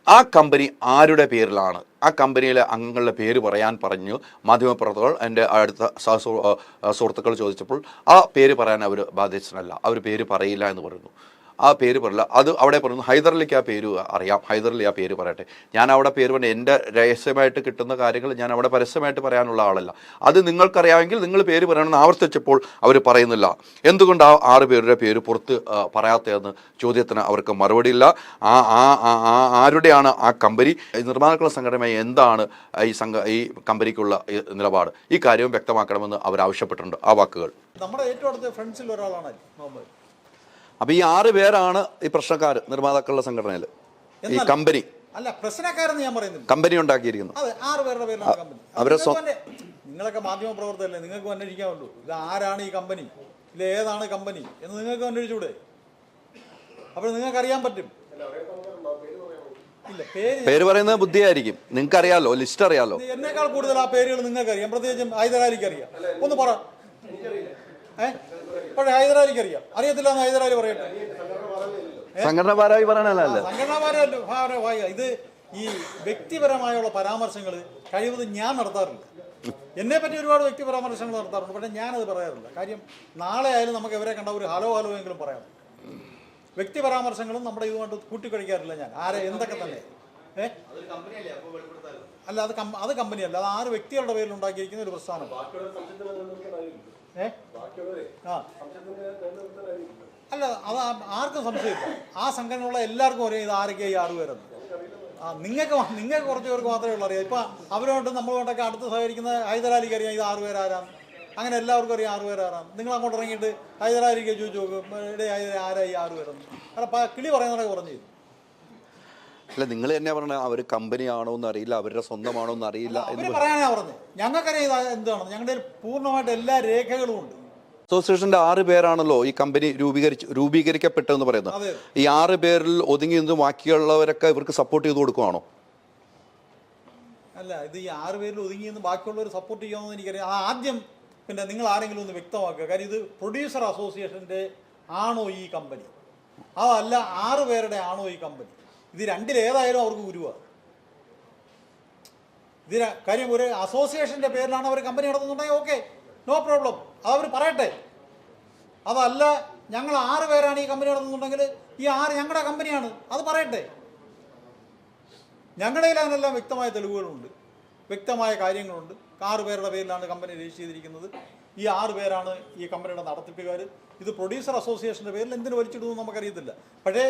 ആ കമ്പനി ആരുടെ പേരിലാണ്? ആ കമ്പനിയിലെ അംഗങ്ങളുടെ പേര് പറയാൻ പറഞ്ഞു മാധ്യമപ്രവർത്തകർ. എൻ്റെ അടുത്ത സുഹൃത്തുക്കൾ ചോദിച്ചപ്പോൾ ആ പേര് പറയാൻ അവർ ബാധ്യസ്ഥനല്ല, അവർ പേര് പറയില്ല എന്ന് പറയുന്നു. ആ പേര് പറയില്ല. അത് അവിടെ പറയുന്നു ഹൈദരലിക്ക് ആ പേര് അറിയാം, ഹൈദരലി ആ പേര് പറയട്ടെ. ഞാൻ അവിടെ പേര് പറഞ്ഞ എൻ്റെ രഹസ്യമായിട്ട് കിട്ടുന്ന കാര്യങ്ങൾ ഞാൻ അവിടെ പരസ്യമായിട്ട് പറയാനുള്ള ആളല്ല. അത് നിങ്ങൾക്കറിയാമെങ്കിൽ നിങ്ങൾ പേര് പറയണമെന്ന് ആവർത്തിച്ചപ്പോൾ അവർ പറയുന്നില്ല. എന്തുകൊണ്ട് ആ 6 പേരുടെ പേര് പുറത്ത് പറയാത്തതെന്ന് ചോദ്യത്തിന് അവർക്ക് മറുപടിയില്ല. ആരുടെയാണ് ആ കമ്പനി? നിർമ്മാതാക്കളുടെ സംഘടനയായി എന്താണ് ഈ കമ്പനിക്കുള്ള നിലപാട്? ഈ കാര്യവും വ്യക്തമാക്കണമെന്ന് അവർ ആവശ്യപ്പെട്ടിട്ടുണ്ട്. ആ വാക്കുകൾ നമ്മുടെ ഏറ്റവും അടുത്ത ഫ്രണ്ട്സിൽ ഒരാളാണ്. അപ്പൊ ഈ 6 പേരാണ് ഈ പ്രശ്നക്കാർ നിർമ്മാതാക്കളുടെ സംഘടനയിൽ. ഈ കമ്പനി അല്ല, പ്രശ്നക്കാരെന്ന് ഞാൻ പറയുന്നില്ല, കമ്പനി ഉണ്ടാക്കിയിരിക്കുന്നു. അതെ, 6 പേരുടെ പേരിലാണ് കമ്പനി. നിങ്ങളൊക്കെ മാധ്യമ പ്രവർത്തകരല്ലേ, നിങ്ങൾക്ക് അന്വേഷിക്കാമല്ലോ ഇത് ആരാണ് ഈ കമ്പനി, ഇത് ഏതാണ് കമ്പനി എന്ന് നിങ്ങൾക്ക് അന്വേഷിച്ചൂടെ? അപ്പോൾ നിങ്ങൾക്ക് അറിയാൻ പറ്റും. ഇല്ല, പേര് പേര് പറയുന്നത് ബുദ്ധിയായിരിക്കും. നിങ്ങൾക്ക് അറിയാലോ, ലിസ്റ്റ് അറിയാലോ. എന്നേക്കാൾ കൂടുതൽ ആ പേരുകൾ നിങ്ങൾക്ക് അറിയാം, പ്രത്യേകിച്ചും ഹൈദരാലിക്ക് അറിയാം. ഒന്ന് പറ. പക്ഷേ ഹൈദരാലിക്ക് അറിയാം. അറിയത്തില്ല എന്ന് ഹൈദരാലി പറയട്ടെ. സംഘടനാപരമായി പറയാനല്ല, സംഘടനാപരമായ ഇത് ഈ വ്യക്തിപരമായുള്ള പരാമർശങ്ങൾ കഴിവതും ഞാൻ നടത്താറില്ല. എന്നെ പറ്റി ഒരുപാട് വ്യക്തി പരാമർശങ്ങൾ നടത്താറുണ്ട്, പക്ഷേ ഞാനത് പറയാറില്ല. കാര്യം നാളെ ആയാലും നമുക്ക് ഇവരെ കണ്ട ഒരു ഹലോ എങ്കിലും പറയാം. വ്യക്തി പരാമർശങ്ങളും നമ്മുടെ ഇതുമായിട്ട് കൂട്ടിക്കഴിക്കാറില്ല ഞാൻ, ആരെ എന്തൊക്കെ തന്നെ. അല്ല, അത് കമ്പനിയല്ല, അത് 6 വ്യക്തികളുടെ പേരിൽ ഉണ്ടാക്കിയിരിക്കുന്ന ഒരു പ്രസ്ഥാനം. അല്ല, അത് ആർക്കും സംശയമില്ല. ആ സംഘടനയുള്ള എല്ലാവർക്കും അറിയാം ഇത് ആരൊക്കെയായി 6 പേരെന്ന്. നിങ്ങൾക്ക് കുറച്ച് പേർക്ക് മാത്രമേ ഉള്ളൂ അറിയാം. ഇപ്പം അവരുമായിട്ട് നമ്മളുമായിട്ടൊക്കെ അടുത്ത് സഹകരിക്കുന്ന ഹൈദരാലിക്ക് അറിയാം ഇത് 6 പേരാരാണ്. അങ്ങനെ എല്ലാവർക്കും അറിയാം 6 പേരാറാണ്. നിങ്ങൾ അങ്ങോട്ട് ഇറങ്ങിയിട്ട് ഹൈദരാലിക്ക് ചോദിച്ചു നോക്കും ആരായി 6 പേരെന്ന്. അല്ല, കിളി പറയുന്നതൊക്കെ പറഞ്ഞു. അല്ല, നിങ്ങൾ തന്നെ പറഞ്ഞ അവർ കമ്പനി ആണോ എന്ന് അറിയില്ല, അവരുടെ സ്വന്തമാണോ എന്ന് അറിയില്ല എന്ന് പറയാനാ പറഞ്ഞത്. ഞങ്ങൾക്കറിയാം ഇത് എന്താണെന്ന്. ഞങ്ങളുടെ പൂർണ്ണമായിട്ട് എല്ലാ രേഖകളും ഉണ്ട്. അസോസിയേഷന്റെ 6 പേരാണല്ലോ ഈ കമ്പനി രൂപീകരിക്കപ്പെട്ടതെന്ന് പറയുന്നത്. ഈ 6 പേരിൽ ഒതുങ്ങി നിന്ന് ബാക്കിയുള്ളവരൊക്കെ ഇവർക്ക് സപ്പോർട്ട് ചെയ്ത് കൊടുക്കുവാണോ? അല്ല, ഇത് ഈ 6 പേരിൽ ഒതുങ്ങി നിന്ന് ബാക്കിയുള്ളവർ സപ്പോർട്ട് ചെയ്യാമെന്ന് എനിക്കറിയാം. ആദ്യം പിന്നെ നിങ്ങൾ ആരെങ്കിലും ഒന്ന് വ്യക്തമാക്കുക. കാര്യം ഇത് പ്രൊഡ്യൂസർ അസോസിയേഷന്റെ ആണോ ഈ കമ്പനി, അതല്ല 6 പേരുടെ ആണോ ഈ കമ്പനി? ഇത് രണ്ടിലേതായാലും അവർക്ക് ഗുരുവാണ്. കാര്യം ഒരു അസോസിയേഷന്റെ പേരിലാണ് അവർ കമ്പനി നടത്തുന്നുണ്ടെങ്കിൽ ഓക്കെ, നോ പ്രോബ്ലം, അതവർ പറയട്ടെ. അതല്ല ഞങ്ങൾ 6 പേരാണ് ഈ കമ്പനി നടത്തുന്നുണ്ടെങ്കിൽ ഈ 6 ഞങ്ങളുടെ കമ്പനിയാണ്, അത് പറയട്ടെ. ഞങ്ങളുടെ കയ്യിൽ അതിനെല്ലാം വ്യക്തമായ തെളിവുകളുണ്ട്, വ്യക്തമായ കാര്യങ്ങളുണ്ട്. 6 പേരുടെ പേരിലാണ് കമ്പനി രജിസ്റ്റർ ചെയ്തിരിക്കുന്നത്. ഈ 6 പേരാണ് ഈ കമ്പനിയുടെ നടത്തിപ്പുകാർ. ഇത് പ്രൊഡ്യൂസർ അസോസിയേഷൻ്റെ പേരിൽ എന്തിനു വലിച്ചിടുന്നു നമുക്കറിയത്തില്ല. പക്ഷേ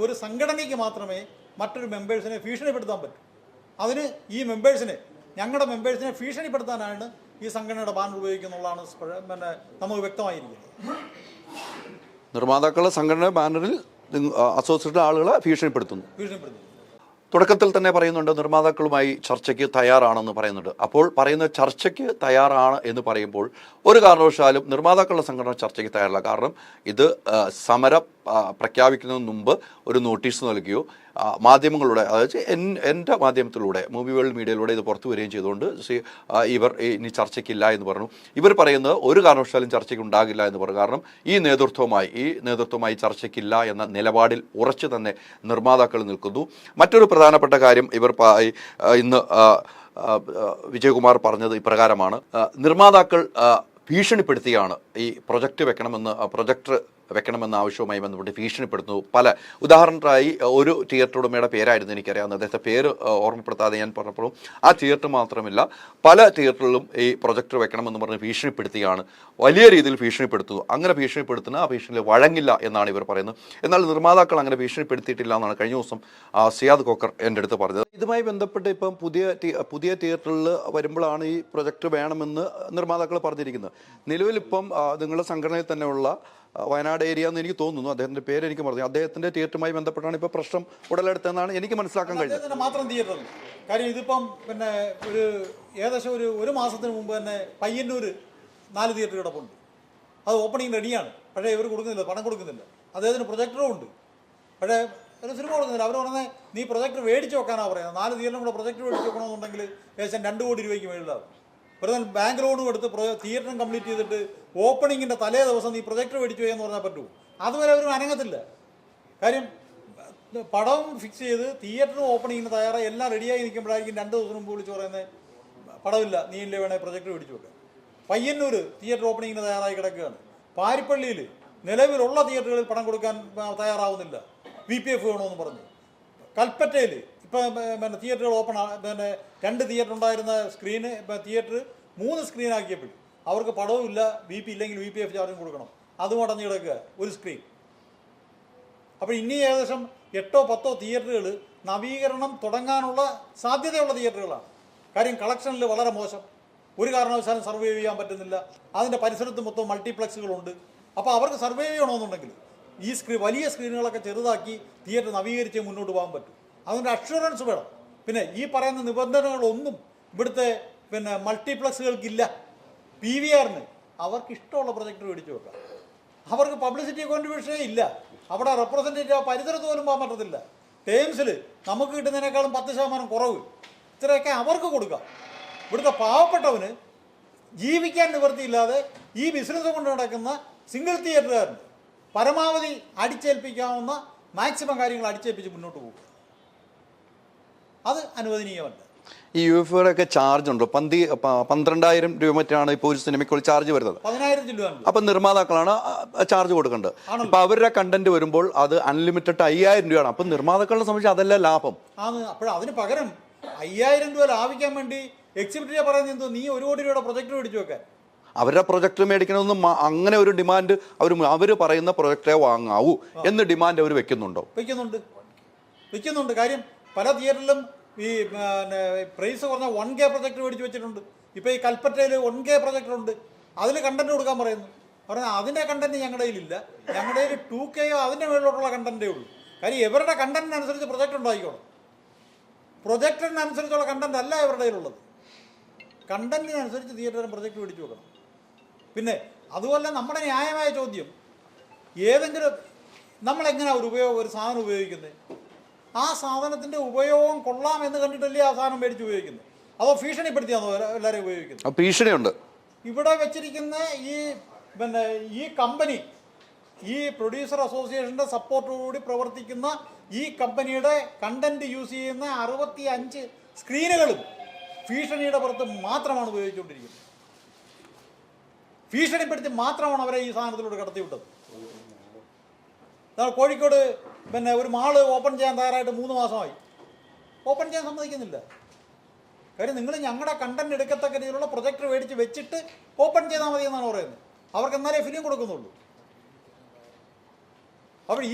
ഒരു സംഘടനയ്ക്ക് മാത്രമേ മറ്റൊരു മെമ്പേഴ്സിനെ ഭീഷണിപ്പെടുത്താൻ പറ്റൂ. അതിന് ഈ മെമ്പേഴ്സിനെ, ഞങ്ങളുടെ മെമ്പേഴ്സിനെ ഭീഷണിപ്പെടുത്താനാണ് ഈ സംഘടനയുടെ ബാനർ ഉപയോഗിക്കുന്നുള്ളതാണ് പിന്നെ നമുക്ക് വ്യക്തമായിരിക്കുന്നത്. നിർമ്മാതാക്കളുടെ സംഘടന ബാനറിൽ അസോസിയേറ്റ് ആളുകളെ ഭീഷണിപ്പെടുത്തുന്നു. തുടക്കത്തിൽ തന്നെ പറയുന്നുണ്ട് നിർമ്മാതാക്കളുമായി ചർച്ചയ്ക്ക് തയ്യാറാണെന്ന് പറയുന്നുണ്ട്. അപ്പോൾ പറയുന്ന ചർച്ചയ്ക്ക് തയ്യാറാണ് എന്ന് പറയുമ്പോൾ ഒരു കാരണവശാലും നിർമ്മാതാക്കളുടെ സംഘടന ചർച്ചയ്ക്ക് തയ്യാറല്ല. കാരണം ഇത് സമരം പ്രഖ്യാപിക്കുന്നതിന് മുമ്പ് ഒരു നോട്ടീസ് നൽകുകയോ മാധ്യമങ്ങളിലൂടെ, അതായത് എൻ്റെ മാധ്യമത്തിലൂടെ മൂവി വേൾഡ് മീഡിയയിലൂടെ ഇത് പുറത്തു വരികയും ചെയ്തുകൊണ്ട് ഇവർ ഇനി ചർച്ചയ്ക്കില്ല എന്ന് പറഞ്ഞു. ഇവർ പറയുന്നത് ഒരു കാരണവശാലും ചർച്ചയ്ക്ക് ഉണ്ടാകില്ല എന്ന് പറഞ്ഞു. കാരണം ഈ നേതൃത്വമായി ചർച്ചയ്ക്കില്ല എന്ന നിലപാടിൽ ഉറച്ചു തന്നെ നിർമ്മാതാക്കൾ നിൽക്കുന്നു. മറ്റൊരു പ്രധാനപ്പെട്ട കാര്യം ഇവർ ഇന്ന് വിജയകുമാർ പറഞ്ഞത് ഇപ്രകാരമാണ്. നിർമ്മാതാക്കൾ ഭീഷണിപ്പെടുത്തിയാണ് ഈ പ്രൊജക്ടർ വെക്കണമെന്ന ആവശ്യവുമായി ബന്ധപ്പെട്ട് ഭീഷണിപ്പെടുത്തുന്നു. പല ഉദാഹരണത്തിനായി ഒരു തിയേറ്റർ ഉടമയുടെ പേരായിരുന്നു എനിക്കറിയാവുന്നത്. അദ്ദേഹത്തെ പേര് ഓർമ്മപ്പെടുത്താതെ ഞാൻ പറഞ്ഞപ്പോഴും ആ തിയേറ്റർ മാത്രമില്ല, പല തിയേറ്ററിലും ഈ പ്രൊജക്ടർ വെക്കണമെന്ന് പറഞ്ഞ് ഭീഷണിപ്പെടുത്തിയാണ്, വലിയ രീതിയിൽ ഭീഷണിപ്പെടുത്തുന്നു. അങ്ങനെ ഭീഷണിപ്പെടുത്തുന്ന ആ ഭീഷണിയിൽ വഴങ്ങില്ല എന്നാണ് ഇവർ പറയുന്നത്. എന്നാൽ നിർമ്മാതാക്കൾ അങ്ങനെ ഭീഷണിപ്പെടുത്തിയിട്ടില്ല എന്നാണ് കഴിഞ്ഞ ദിവസം സിയാദ് കോക്കർ എൻ്റെ അടുത്ത് പറഞ്ഞത്. ഇതുമായി ബന്ധപ്പെട്ട് ഇപ്പം പുതിയ തിയേറ്ററിൽ വരുമ്പോഴാണ് ഈ പ്രൊജക്ടർ വേണമെന്ന് നിർമ്മാതാക്കൾ പറഞ്ഞിരിക്കുന്നത്. നിലവിലിപ്പം നിങ്ങളുടെ സംഘടനയിൽ തന്നെയുള്ള വയനാട് ഏരിയ എന്ന് എനിക്ക് തോന്നുന്നു, അദ്ദേഹത്തിന്റെ പേര് എനിക്ക് പറഞ്ഞു, അദ്ദേഹത്തിന്റെ തിയേറ്ററുമായി ബന്ധപ്പെട്ടാണ് ഇപ്പോൾ പ്രശ്നം ഉടലെടുത്തതെന്നാണ് എനിക്ക് മനസ്സിലാക്കാൻ കഴിഞ്ഞത്. മാത്രം തിയേറ്റർ കാര്യം ഇതിപ്പം പിന്നെ ഏകദേശം ഒരു മാസത്തിന് മുമ്പ് തന്നെ പയ്യന്നൂർ 4 തിയേറ്റർ കിടപ്പുണ്ട്. അത് ഓപ്പണിംഗ് റെഡിയാണ്, പക്ഷേ ഇവർ കൊടുക്കുന്നില്ല, പണം കൊടുക്കുന്നില്ല. അദ്ദേഹത്തിന് പ്രൊജക്ടറും ഉണ്ട്, പക്ഷേ ഒരു സിനിമ കൊടുക്കുന്നില്ല. അവർ പറഞ്ഞത് നീ പ്രൊജക്ടർ മേടിച്ച് വെക്കാനാണ് പറയുന്നത്. 4 തിയേറ്ററും കൂടെ പ്രൊജക്ടർ മേടിച്ച് വെക്കണമെന്നുണ്ടെങ്കിൽ ഏകദേശം 2 കോടി രൂപയ്ക്ക് മേളിലാവും. വെറുതെ ബാങ്ക് ലോണും എടുത്ത് തിയേറ്ററും കംപ്ലീറ്റ് ചെയ്തിട്ട് ഓപ്പണിങ്ങിൻ്റെ തലേ ദിവസം നീ പ്രൊജക്ടർ മേടിച്ചു പോയെന്ന് പറഞ്ഞാൽ പറ്റൂ. അതുവരെ അവർ അനങ്ങത്തില്ല. കാര്യം പടം ഫിക്സ് ചെയ്ത് തിയേറ്ററും ഓപ്പണിങ്ങിന് തയ്യാറായി എല്ലാം റെഡിയായി നിൽക്കുമ്പോഴായിരിക്കും 2 ദിവസം മുമ്പ് വിളിച്ച് പറയുന്നത് പടമില്ല, നീ ഇല്ലേ വേണേൽ പ്രൊജക്ടർ മേടിച്ചു വെക്കുക. പയ്യന്നൂർ തിയേറ്റർ ഓപ്പണിങ്ങിന് തയ്യാറായി കിടക്കുകയാണ്. പാരിപ്പള്ളിയിൽ നിലവിലുള്ള തിയേറ്ററുകളിൽ പണം കൊടുക്കാൻ തയ്യാറാവുന്നില്ല, VPF വേണമെന്ന് പറഞ്ഞു. കൽപ്പറ്റയിൽ ഇപ്പം പിന്നെ തിയേറ്ററുകൾ പിന്നെ 2 തിയേറ്റർ ഉണ്ടായിരുന്ന തിയേറ്റർ 3 സ്ക്രീനാക്കിയപ്പോൾ അവർക്ക് പടവുമില്ല, BP ഇല്ലെങ്കിൽ VPF ചാർജും കൊടുക്കണം. അതും അടഞ്ഞു കിടക്കുക ഒരു സ്ക്രീൻ. അപ്പോൾ ഇനി ഏകദേശം 8-10 തിയേറ്ററുകൾ നവീകരണം തുടങ്ങാനുള്ള സാധ്യതയുള്ള തിയേറ്ററുകളാണ്. കാര്യം കളക്ഷനിൽ വളരെ മോശം, ഒരു കാരണവശാലും സർവൈവ് ചെയ്യാൻ പറ്റുന്നില്ല. അതിൻ്റെ പരിസരത്ത് മൊത്തം മൾട്ടിപ്ലക്സുകളുണ്ട്. അപ്പോൾ അവർക്ക് സർവൈവ് ചെയ്യണമെന്നുണ്ടെങ്കിൽ ഈ വലിയ സ്ക്രീനുകളൊക്കെ ചെറുതാക്കി തിയേറ്റർ നവീകരിച്ചേ മുന്നോട്ട് പോകാൻ പറ്റും. അതിൻ്റെ അഷുറൻസ് വേണം. പിന്നെ ഈ പറയുന്ന നിബന്ധനകളൊന്നും ഇവിടുത്തെ പിന്നെ മൾട്ടിപ്ലക്സുകൾക്കില്ല. PVRന് അവർക്ക് ഇഷ്ടമുള്ള പ്രൊജക്ടർ മേടിച്ചു വെക്കാം. അവർക്ക് പബ്ലിസിറ്റി കോൺട്രിബ്യൂഷനേ ഇല്ല. അവിടെ റെപ്രസെൻറ്റേറ്റീവ് പരിസരത്ത് പോലും പോകാൻ പറ്റത്തില്ല. ടേംസിൽ നമുക്ക് കിട്ടുന്നതിനേക്കാളും 10% കുറവ്, ഇത്രയൊക്കെ അവർക്ക് കൊടുക്കാം. ഇവിടുത്തെ പാവപ്പെട്ടവന് ജീവിക്കാൻ നിവൃത്തിയില്ലാതെ ഈ ബിസിനസ് കൊണ്ട് നടക്കുന്ന സിംഗിൾ തിയേറ്ററുകാരന് പരമാവധി അടിച്ചേൽപ്പിക്കാവുന്ന മാക്സിമം കാര്യങ്ങൾ അടിച്ചേൽപ്പിച്ച് മുന്നോട്ട് പോകുക, അത് അനുവദനീയമല്ല. ഈ UFOയുടെയൊക്കെ ചാർജ് ഉണ്ടോ? 12,000 രൂപ മറ്റാണ് ഇപ്പോൾ ഒരു സിനിമയ്ക്കുള്ള ചാർജ് വരുന്നത്. 10,000 രൂപ. അപ്പം നിർമ്മാതാക്കളാണ് ചാർജ് കൊടുക്കേണ്ടത്. അപ്പം അവരുടെ കണ്ടന്റ് വരുമ്പോൾ അത് അൺലിമിറ്റഡ് 5,000 രൂപയാണ്. അപ്പം നിർമ്മാതാക്കളെ സംബന്ധിച്ച് അതല്ല ലാഭം ആണ്. അപ്പോൾ അതിന് പകരം 5,000 രൂപ ലാഭിക്കാൻ വേണ്ടി എക്സിബിറ്ററെ പറയുന്നത് എന്തോ, നീ 1 കോടി രൂപയുടെ പ്രൊജക്ട് മേടിച്ചു വെക്കാൻ. അവരുടെ പ്രൊജക്ട് മേടിക്കണമെന്നും അങ്ങനെ ഒരു ഡിമാൻഡ് അവർ പറയുന്ന പ്രൊജക്ടേ വാങ്ങാവൂ എന്ന് ഡിമാൻഡ് അവർ വെക്കുന്നുണ്ട്. കാര്യം പല തിയേറ്ററിലും ഈ പ്രൈസ് കുറഞ്ഞ 1K പ്രൊജക്ട് മേടിച്ച് വെച്ചിട്ടുണ്ട്. ഇപ്പോൾ ഈ കൽപ്പറ്റയിൽ 1K പ്രൊജക്ടറുണ്ട്, അതിൽ കണ്ടന്റ് കൊടുക്കാൻ പറയുന്നു. പറഞ്ഞാൽ അതിൻ്റെ കണ്ടന്റ് ഞങ്ങളുടെ കയ്യിലില്ല, ഞങ്ങളുടെ കയ്യിൽ 2Kയോ അതിൻ്റെ മേളിലോട്ടുള്ള കണ്ടന്റേ ഉള്ളൂ. കാര്യം ഇവരുടെ കണ്ടന്റിനനുസരിച്ച് പ്രൊജക്ട് ഉണ്ടായിക്കോളും. പ്രൊജക്ടറിനനുസരിച്ചുള്ള കണ്ടന്റ് അല്ല ഇവരുടെ കയ്യിലുള്ളത്. കണ്ടന്റിനനുസരിച്ച് തിയേറ്ററിന് പ്രൊജക്ട് മേടിച്ച് വെക്കണം. പിന്നെ അതുപോലെ നമ്മുടെ ന്യായമായ ചോദ്യം, ഏതെങ്കിലും നമ്മളെങ്ങനെയാണ് ഒരു സാധനം ഉപയോഗിക്കുന്നത്? ആ സാധനത്തിൻ്റെ ഉപയോഗം കൊള്ളാം എന്ന് കണ്ടിട്ടല്ലേ ആ സാധനം മേടിച്ച് ഉപയോഗിക്കുന്നത്? അതോ ഭീഷണിപ്പെടുത്തിയാണോ എല്ലാവരും ഉപയോഗിക്കുന്നത്? ഭീഷണിയുണ്ട്. ഇവിടെ വെച്ചിരിക്കുന്ന ഈ കമ്പനി, ഈ പ്രൊഡ്യൂസർ അസോസിയേഷൻ്റെ സപ്പോർട്ടോടുകൂടി പ്രവർത്തിക്കുന്ന ഈ കമ്പനിയുടെ കണ്ടന്റ് യൂസ് ചെയ്യുന്ന 65 സ്ക്രീനുകളും ഭീഷണിയുടെ പുറത്ത് മാത്രമാണ് ഉപയോഗിച്ചുകൊണ്ടിരിക്കുന്നത്. ഭീഷണിപ്പെടുത്തി മാത്രമാണ് അവരെ ഈ സാധനത്തിലൂടെ കടത്തിവിട്ടത്. കോഴിക്കോട് ഒരു മാള് ഓപ്പൺ ചെയ്യാൻ തയ്യാറായിട്ട് 3 മാസമായി, ഓപ്പൺ ചെയ്യാൻ സമ്മതിക്കുന്നില്ല. കാര്യം നിങ്ങൾ ഞങ്ങളുടെ കണ്ടന്റ് എടുക്കത്തക്ക രീതിയിലുള്ള പ്രൊജക്ടർ മേടിച്ച് വെച്ചിട്ട് ഓപ്പൺ ചെയ്താൽ മതി എന്നാണ് പറയുന്നത്. അവർക്ക് എന്നാലേ ഫിലിം കൊടുക്കുന്നുള്ളൂ. അപ്പോൾ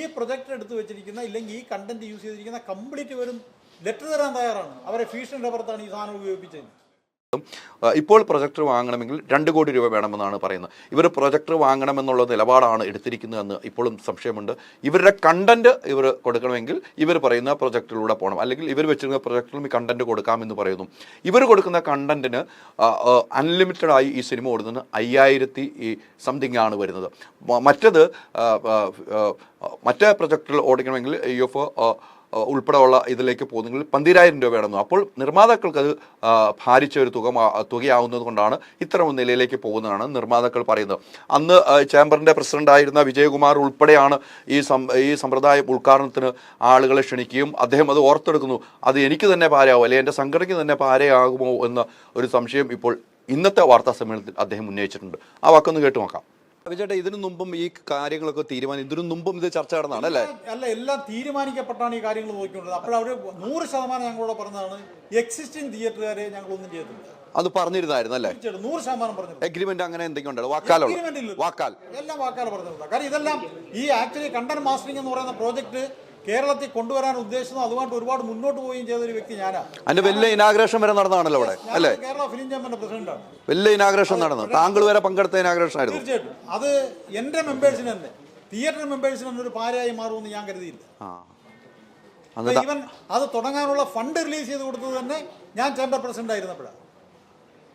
ഈ പ്രൊജക്ടർ എടുത്ത് വെച്ചിരിക്കുന്ന, ഇല്ലെങ്കിൽ ഈ കണ്ടന്റ് യൂസ് ചെയ്തിരിക്കുന്ന കംപ്ലീറ്റ് വരും ലെറ്റർ തരാൻ തയ്യാറാണ്. അവരെ ഭീഷണിയുടെ പുറത്താണ് ഈ സാധനം ഉപയോഗിപ്പിച്ചത്. ഇപ്പോൾ പ്രൊജക്ടർ വാങ്ങണമെങ്കിൽ 2 കോടി രൂപ വേണമെന്നാണ് പറയുന്നത്. ഇവർ പ്രൊജക്ടർ വാങ്ങണമെന്നുള്ള നിലപാടാണ് എടുത്തിരിക്കുന്നതെന്ന് ഇപ്പോഴും സംശയമുണ്ട്. ഇവരുടെ കണ്ടന്റ് ഇവർ കൊടുക്കണമെങ്കിൽ ഇവർ പറയുന്ന പ്രൊജക്ടറിലൂടെ പോകണം, അല്ലെങ്കിൽ ഇവർ വെച്ചിരുന്ന പ്രൊജക്ടറിലും ഈ കണ്ടന്റ് കൊടുക്കാമെന്ന് പറയുന്നു. ഇവർ കൊടുക്കുന്ന കണ്ടന്റിന് അൺലിമിറ്റഡ് ആയി ഈ സിനിമ ഓടുന്നത് 5,000 സംതിങ് ആണ് വരുന്നത്. മറ്റേ പ്രൊജക്ടറിൽ ഓടിക്കണമെങ്കിൽ UFO ഉൾപ്പെടെയുള്ള ഇതിലേക്ക് പോകുന്നെങ്കിൽ 12,000 രൂപ വേണമെന്നു. അപ്പോൾ നിർമ്മാതാക്കൾക്ക് അത് ഭാരിച്ച ഒരു തുകയാവുന്നത് കൊണ്ടാണ് ഇത്തരം നിലയിലേക്ക് പോകുന്നതാണ് നിർമ്മാതാക്കൾ പറയുന്നത്. അന്ന് ചേംബറിൻ്റെ പ്രസിഡന്റായിരുന്ന വിജയകുമാർ ഉൾപ്പെടെയാണ് ഈ സമ്പ്രദായം ഉദ്ഘാടനത്തിന് ആളുകളെ ക്ഷണിക്കുകയും അദ്ദേഹം അത് ഓർത്തെടുക്കുന്നു. അത് എനിക്ക് തന്നെ പാരയാവും, അല്ലെങ്കിൽ എൻ്റെ സംഘടനയ്ക്ക് തന്നെ പാരയാകുമോ എന്ന ഒരു സംശയം ഇപ്പോൾ ഇന്നത്തെ വാർത്താ സമ്മേളനത്തിൽ അദ്ദേഹം ഉന്നയിച്ചിട്ടുണ്ട്. ആ വാക്കൊന്ന് കേട്ടു നോക്കാം. വിജയേട്ടാ, ഇതിനു മുമ്പും ഈ കാര്യങ്ങളൊക്കെ ഇതിനു മുമ്പും ഇത് ചർച്ച നടന്നതാണ് അല്ലേ? അല്ല, എല്ലാം തീരുമാനിക്കപ്പെട്ടാണ് ഈ കാര്യങ്ങൾ നോക്കിക്കൊണ്ടത്. അപ്പോൾ അവർ 100% ഞങ്ങളോട് പറഞ്ഞതാണ്, എക്സിസ്റ്റിംഗ് തിയേറ്ററുകാരെ ഞങ്ങളൊന്നും ചെയ്തിട്ടില്ല. അത് പറഞ്ഞിരുന്നായിരുന്നു അല്ലേ? 100% പറഞ്ഞു. എഗ്രിമെന്റ് അങ്ങനെ എന്തെങ്കിലും ഉണ്ടല്ലോ? വാക്കാൽ എല്ലാം വാക്കാൽ പറഞ്ഞിട്ടുണ്ട്. കാരണം ഇതെല്ലാം ഈ ആക്ച്വലി കണ്ടന്റ് മാസ്റ്ററിംഗ് എന്ന് പറയുന്ന പ്രോജക്റ്റ് കേരളത്തിൽ കൊണ്ടുവരാൻ ഉദ്ദേശിച്ചതും അതുകൊണ്ട് ഒരുപാട് മുന്നോട്ട് പോവുകയും ചെയ്ത ഒരു വ്യക്തി ഞാനാണ്. അതിന്റെ വലിയ ഇനാഗ്രേഷൻ വരെ നടന്നതാണല്ലോ ഇവിടെ അല്ലേ? കേരള ഫിലിം ചേംബറിന്റെ പ്രസിഡന്റാണ്. വലിയ ഇനാഗ്രേഷൻ നടന്നു, താങ്കൾ വരെ പങ്കെടുത്ത ഇനാഗ്രേഷൻ ആയിരുന്നു. തീർച്ചയായിട്ടും അത് എന്റെ മെമ്പേഴ്സിന് തന്നെ, തിയേറ്റർ മെമ്പേഴ്സിന് തന്നെ ഒരു പാരയായി മാറുമെന്ന് ഞാൻ കരുതിയില്ല. ഈവൻ അത് തുടങ്ങാനുള്ള ഫണ്ട് റിലീസ് ചെയ്ത് കൊടുത്തത് തന്നെ ഞാൻ ചേംബർ പ്രസിഡന്റ് ആയിരുന്നപ്പോഴാണ്.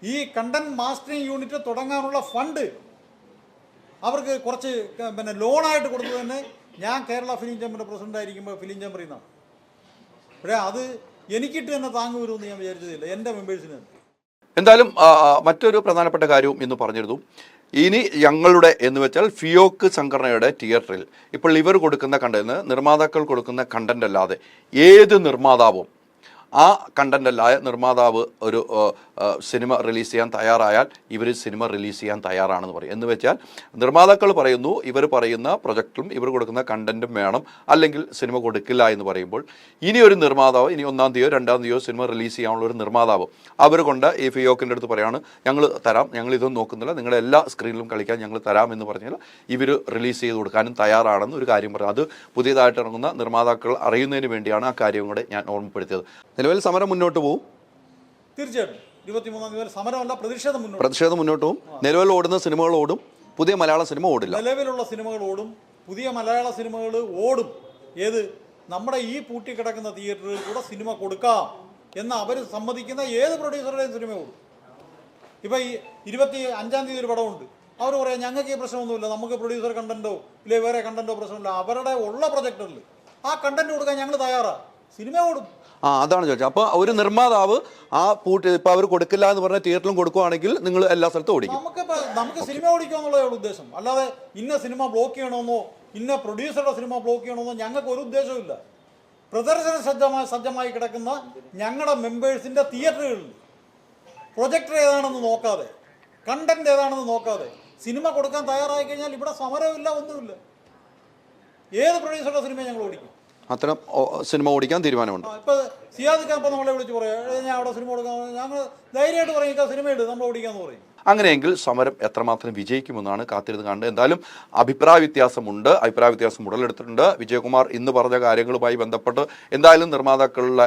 ഈ കണ്ടന്റ് മാസ്റ്ററിംഗ് യൂണിറ്റ് തുടങ്ങാനുള്ള ഫണ്ട് അവർക്ക് കുറച്ച് ലോണായിട്ട് കൊടുത്തത് തന്നെ ഞാൻ കേരള ഫിലിം ചേംബറിന്റെ പ്രസിഡന്റ് ആയിരിക്കുമ്പോൾ ഫിലിം ചേംബറിൽ നിന്നാണ്. പക്ഷേ അത് എനിക്കിട്ട് തന്നെ താങ്ങു വരുമെന്ന് ഞാൻ വിചാരിച്ചതില്ല, എൻ്റെ മെമ്പേഴ്സിന്. എന്തായാലും മറ്റൊരു പ്രധാനപ്പെട്ട കാര്യവും ഇന്ന് പറഞ്ഞിരുന്നു. ഇനി ഞങ്ങളുടെ എന്ന് വെച്ചാൽ ഫിയോക്ക് സംഘടനയുടെ തിയേറ്ററിൽ ഇപ്പോൾ ഇവർ കൊടുക്കുന്ന കണ്ടന്റ്, നിർമ്മാതാക്കൾ കൊടുക്കുന്ന കണ്ടന്റ് അല്ലാതെ ഏത് നിർമ്മാതാവും ആ കണ്ടൻ്റല്ലായ നിർമ്മാതാവ് ഒരു സിനിമ റിലീസ് ചെയ്യാൻ തയ്യാറായാൽ ഇവർ സിനിമ റിലീസ് ചെയ്യാൻ തയ്യാറാണെന്ന് പറയും. എന്ന് വെച്ചാൽ നിർമ്മാതാക്കൾ പറയുന്നു ഇവർ പറയുന്ന പ്രൊജക്റ്റും ഇവർ കൊടുക്കുന്ന കണ്ടൻറ്റും വേണം, അല്ലെങ്കിൽ സിനിമ കൊടുക്കില്ല എന്ന് പറയുമ്പോൾ ഇനി ഒരു നിർമ്മാതാവ്, ഇനി 1-ാം തീയതിയോ 2-ാം തീയതിയോ സിനിമ റിലീസ് ചെയ്യാനുള്ള ഒരു നിർമ്മാതാവ് അവർ കൊണ്ട് ഈ ഫിയോക്കിൻ്റെ അടുത്ത് പറയാണ്, ഞങ്ങൾ തരാം, ഞങ്ങൾ ഇതൊന്നും നോക്കുന്നില്ല, നിങ്ങളുടെ എല്ലാ സ്ക്രീനിലും കളിക്കാൻ ഞങ്ങൾ തരാം എന്ന് പറഞ്ഞാൽ ഇവർ റിലീസ് ചെയ്ത് കൊടുക്കാനും തയ്യാറാണെന്ന് ഒരു കാര്യം പറഞ്ഞു. അത് പുതിയതായിട്ട് ഇറങ്ങുന്ന നിർമ്മാതാക്കൾ അറിയുന്നതിന് വേണ്ടിയാണ് ആ കാര്യം കൂടെ ഞാൻ ഓർമ്മപ്പെടുത്തിയത്. നിലവിൽ സമരം മുന്നോട്ട് പോകും. തീർച്ചയായിട്ടും 23-ാം തീയതി സമരമല്ല, പ്രതിഷേധം മുന്നോട്ട് പോകും. നിലവിൽ ഓടുന്ന സിനിമകൾ ഓടും, പുതിയ മലയാള സിനിമ ഓടില്ല. നിലവിലുള്ള സിനിമകൾ ഓടും, പുതിയ മലയാള സിനിമകൾ ഓടും. ഏത് നമ്മുടെ ഈ പൂട്ടിക്കിടക്കുന്ന തിയേറ്ററുകളിൽ കൂടെ സിനിമ കൊടുക്കാം എന്ന് അവർ സമ്മതിക്കുന്ന ഏത് പ്രൊഡ്യൂസറുടെയും സിനിമ ഓടും. ഇപ്പം ഈ 25-ാം തീയതി ഒരു പടമുണ്ട്, അവർ പറയാം ഞങ്ങൾക്ക് ഈ പ്രശ്നമൊന്നുമില്ല, നമുക്ക് പ്രൊഡ്യൂസർ കണ്ടന്റോ ഇല്ലേ വേറെ കണ്ടന്റോ പ്രശ്നമില്ല, അവരുടെ ഉള്ള പ്രൊജക്ടറിൽ ആ കണ്ടന്റ് കൊടുക്കാൻ ഞങ്ങൾ തയ്യാറാണ്. സിനിമ ഓടും. അതാണ് ചോദിച്ചത്. അപ്പോൾ ഒരു നിർമ്മാതാവ് ആ പൂട്ട് ഇപ്പോൾ അവർ കൊടുക്കില്ല എന്ന് പറഞ്ഞാൽ തിയേറ്ററിലും കൊടുക്കുവാണെങ്കിൽ നിങ്ങൾ എല്ലാ സ്ഥലത്തും ഓടിക്കും. നമുക്ക് സിനിമ ഓടിക്കുക എന്നുള്ളതാണ് ഉദ്ദേശം. അല്ലാതെ ഇന്ന സിനിമ ബ്ലോക്ക് ചെയ്യണമെന്നോ ഇന്ന പ്രൊഡ്യൂസറുടെ സിനിമ ബ്ലോക്ക് ചെയ്യണമെന്നോ ഞങ്ങൾക്ക് ഒരു ഉദ്ദേശമില്ല. പ്രദർശന സജ്ജമായി കിടക്കുന്ന ഞങ്ങളുടെ മെമ്പേഴ്സിൻ്റെ തിയേറ്ററുകളിൽ പ്രൊജക്ടർ ഏതാണെന്ന് നോക്കാതെ, കണ്ടന്റ് ഏതാണെന്ന് നോക്കാതെ സിനിമ കൊടുക്കാൻ തയ്യാറായി കഴിഞ്ഞാൽ ഇവിടെ സമരമില്ല, ഒന്നുമില്ല. ഏത് പ്രൊഡ്യൂസറുടെ സിനിമ ഞങ്ങൾ ഓടിക്കും. അത്തരം സിനിമ ഓടിക്കാൻ തീരുമാനമുണ്ട്. ഇപ്പോൾ സിയാദ് ഖാൻ ഇപ്പോൾ നമ്മളെ വിളിച്ച് പറയാം, ഞാൻ അവിടെ സിനിമ കൊടുക്കാൻ, ഞങ്ങൾ ധൈര്യമായിട്ട് പറയും സിനിമ ഇട്ട് നമ്മൾ ഓടിക്കാമെന്ന് പറയും. അങ്ങനെയെങ്കിൽ സമരം എത്രമാത്രം വിജയിക്കുമെന്നാണ് കാത്തിരുന്ന് കണ്ടത്. എന്തായാലും അഭിപ്രായ വ്യത്യാസമുണ്ട്, അഭിപ്രായ വ്യത്യാസം ഉടലെടുത്തിട്ടുണ്ട്. വിജയകുമാർ ഇന്ന് പറഞ്ഞ കാര്യങ്ങളുമായി ബന്ധപ്പെട്ട് എന്തായാലും നിർമ്മാതാക്കളുടെ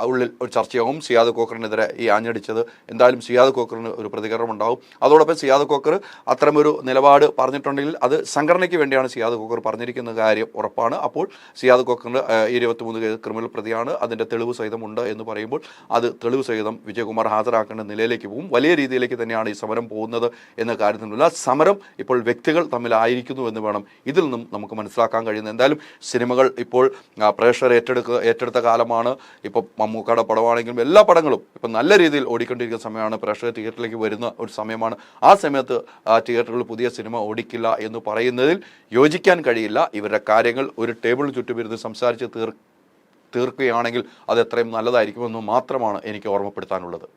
ഉള്ളിൽ ഒരു ചർച്ചയാവും. സിയാദ് കോക്കറിനെതിരെ ഈ ആഞ്ഞടിച്ചത് എന്തായാലും സിയാദ് കോക്കറിന് ഒരു പ്രതികരണം ഉണ്ടാവും. അതോടൊപ്പം സിയാദ് കോക്കർ അത്തരമൊരു നിലപാട് പറഞ്ഞിട്ടുണ്ടെങ്കിൽ അത് സംഘടനയ്ക്ക് വേണ്ടിയാണ് സിയാദ് കോക്കർ പറഞ്ഞിരിക്കുന്ന കാര്യം ഉറപ്പാണ്. അപ്പോൾ സിയാദ് കോക്കറിന് 23 ക്രിമിനൽ പ്രതിയാണ്, അതിൻ്റെ തെളിവ് സഹിതമുണ്ട് എന്ന് പറയുമ്പോൾ അത് തെളിവ് സഹിതം വിജയകുമാർ ഹാജരാക്കേണ്ട നിലയിലേക്ക് പോകും. വലിയ രീതിയിലേക്ക് തന്നെയാണ് ഈ സമരം പോകുന്നത് എന്ന കാര്യത്തിനുള്ള സമരം ഇപ്പോൾ വ്യക്തികൾ തമ്മിലായിരിക്കുന്നു എന്ന് വേണം ഇതിൽ നിന്നും നമുക്ക് മനസ്സിലാക്കാൻ കഴിയുന്നത്. എന്തായാലും സിനിമകൾ ഇപ്പോൾ പ്രേക്ഷകർ ഏറ്റെടുത്ത കാലമാണ്. ഇപ്പോൾ മമ്മൂക്കയുടെ പടമാണെങ്കിലും എല്ലാ പടങ്ങളും ഇപ്പം നല്ല രീതിയിൽ ഓടിക്കൊണ്ടിരിക്കുന്ന സമയമാണ്. പ്രേക്ഷകർ തിയേറ്ററിലേക്ക് വരുന്ന ഒരു സമയമാണ്. ആ സമയത്ത് തിയേറ്ററുകളിൽ പുതിയ സിനിമ ഓടിക്കില്ല എന്ന് പറയുന്നതിൽ യോജിക്കാൻ കഴിയില്ല. ഇവരുടെ കാര്യങ്ങൾ ഒരു ടേബിളിന് ചുറ്റുമിരുന്ന് സംസാരിച്ച് തീർക്കുകയാണെങ്കിൽ അത് എത്രയും നല്ലതായിരിക്കുമെന്ന് മാത്രമാണ് എനിക്ക് ഓർമ്മപ്പെടുത്താനുള്ളത്.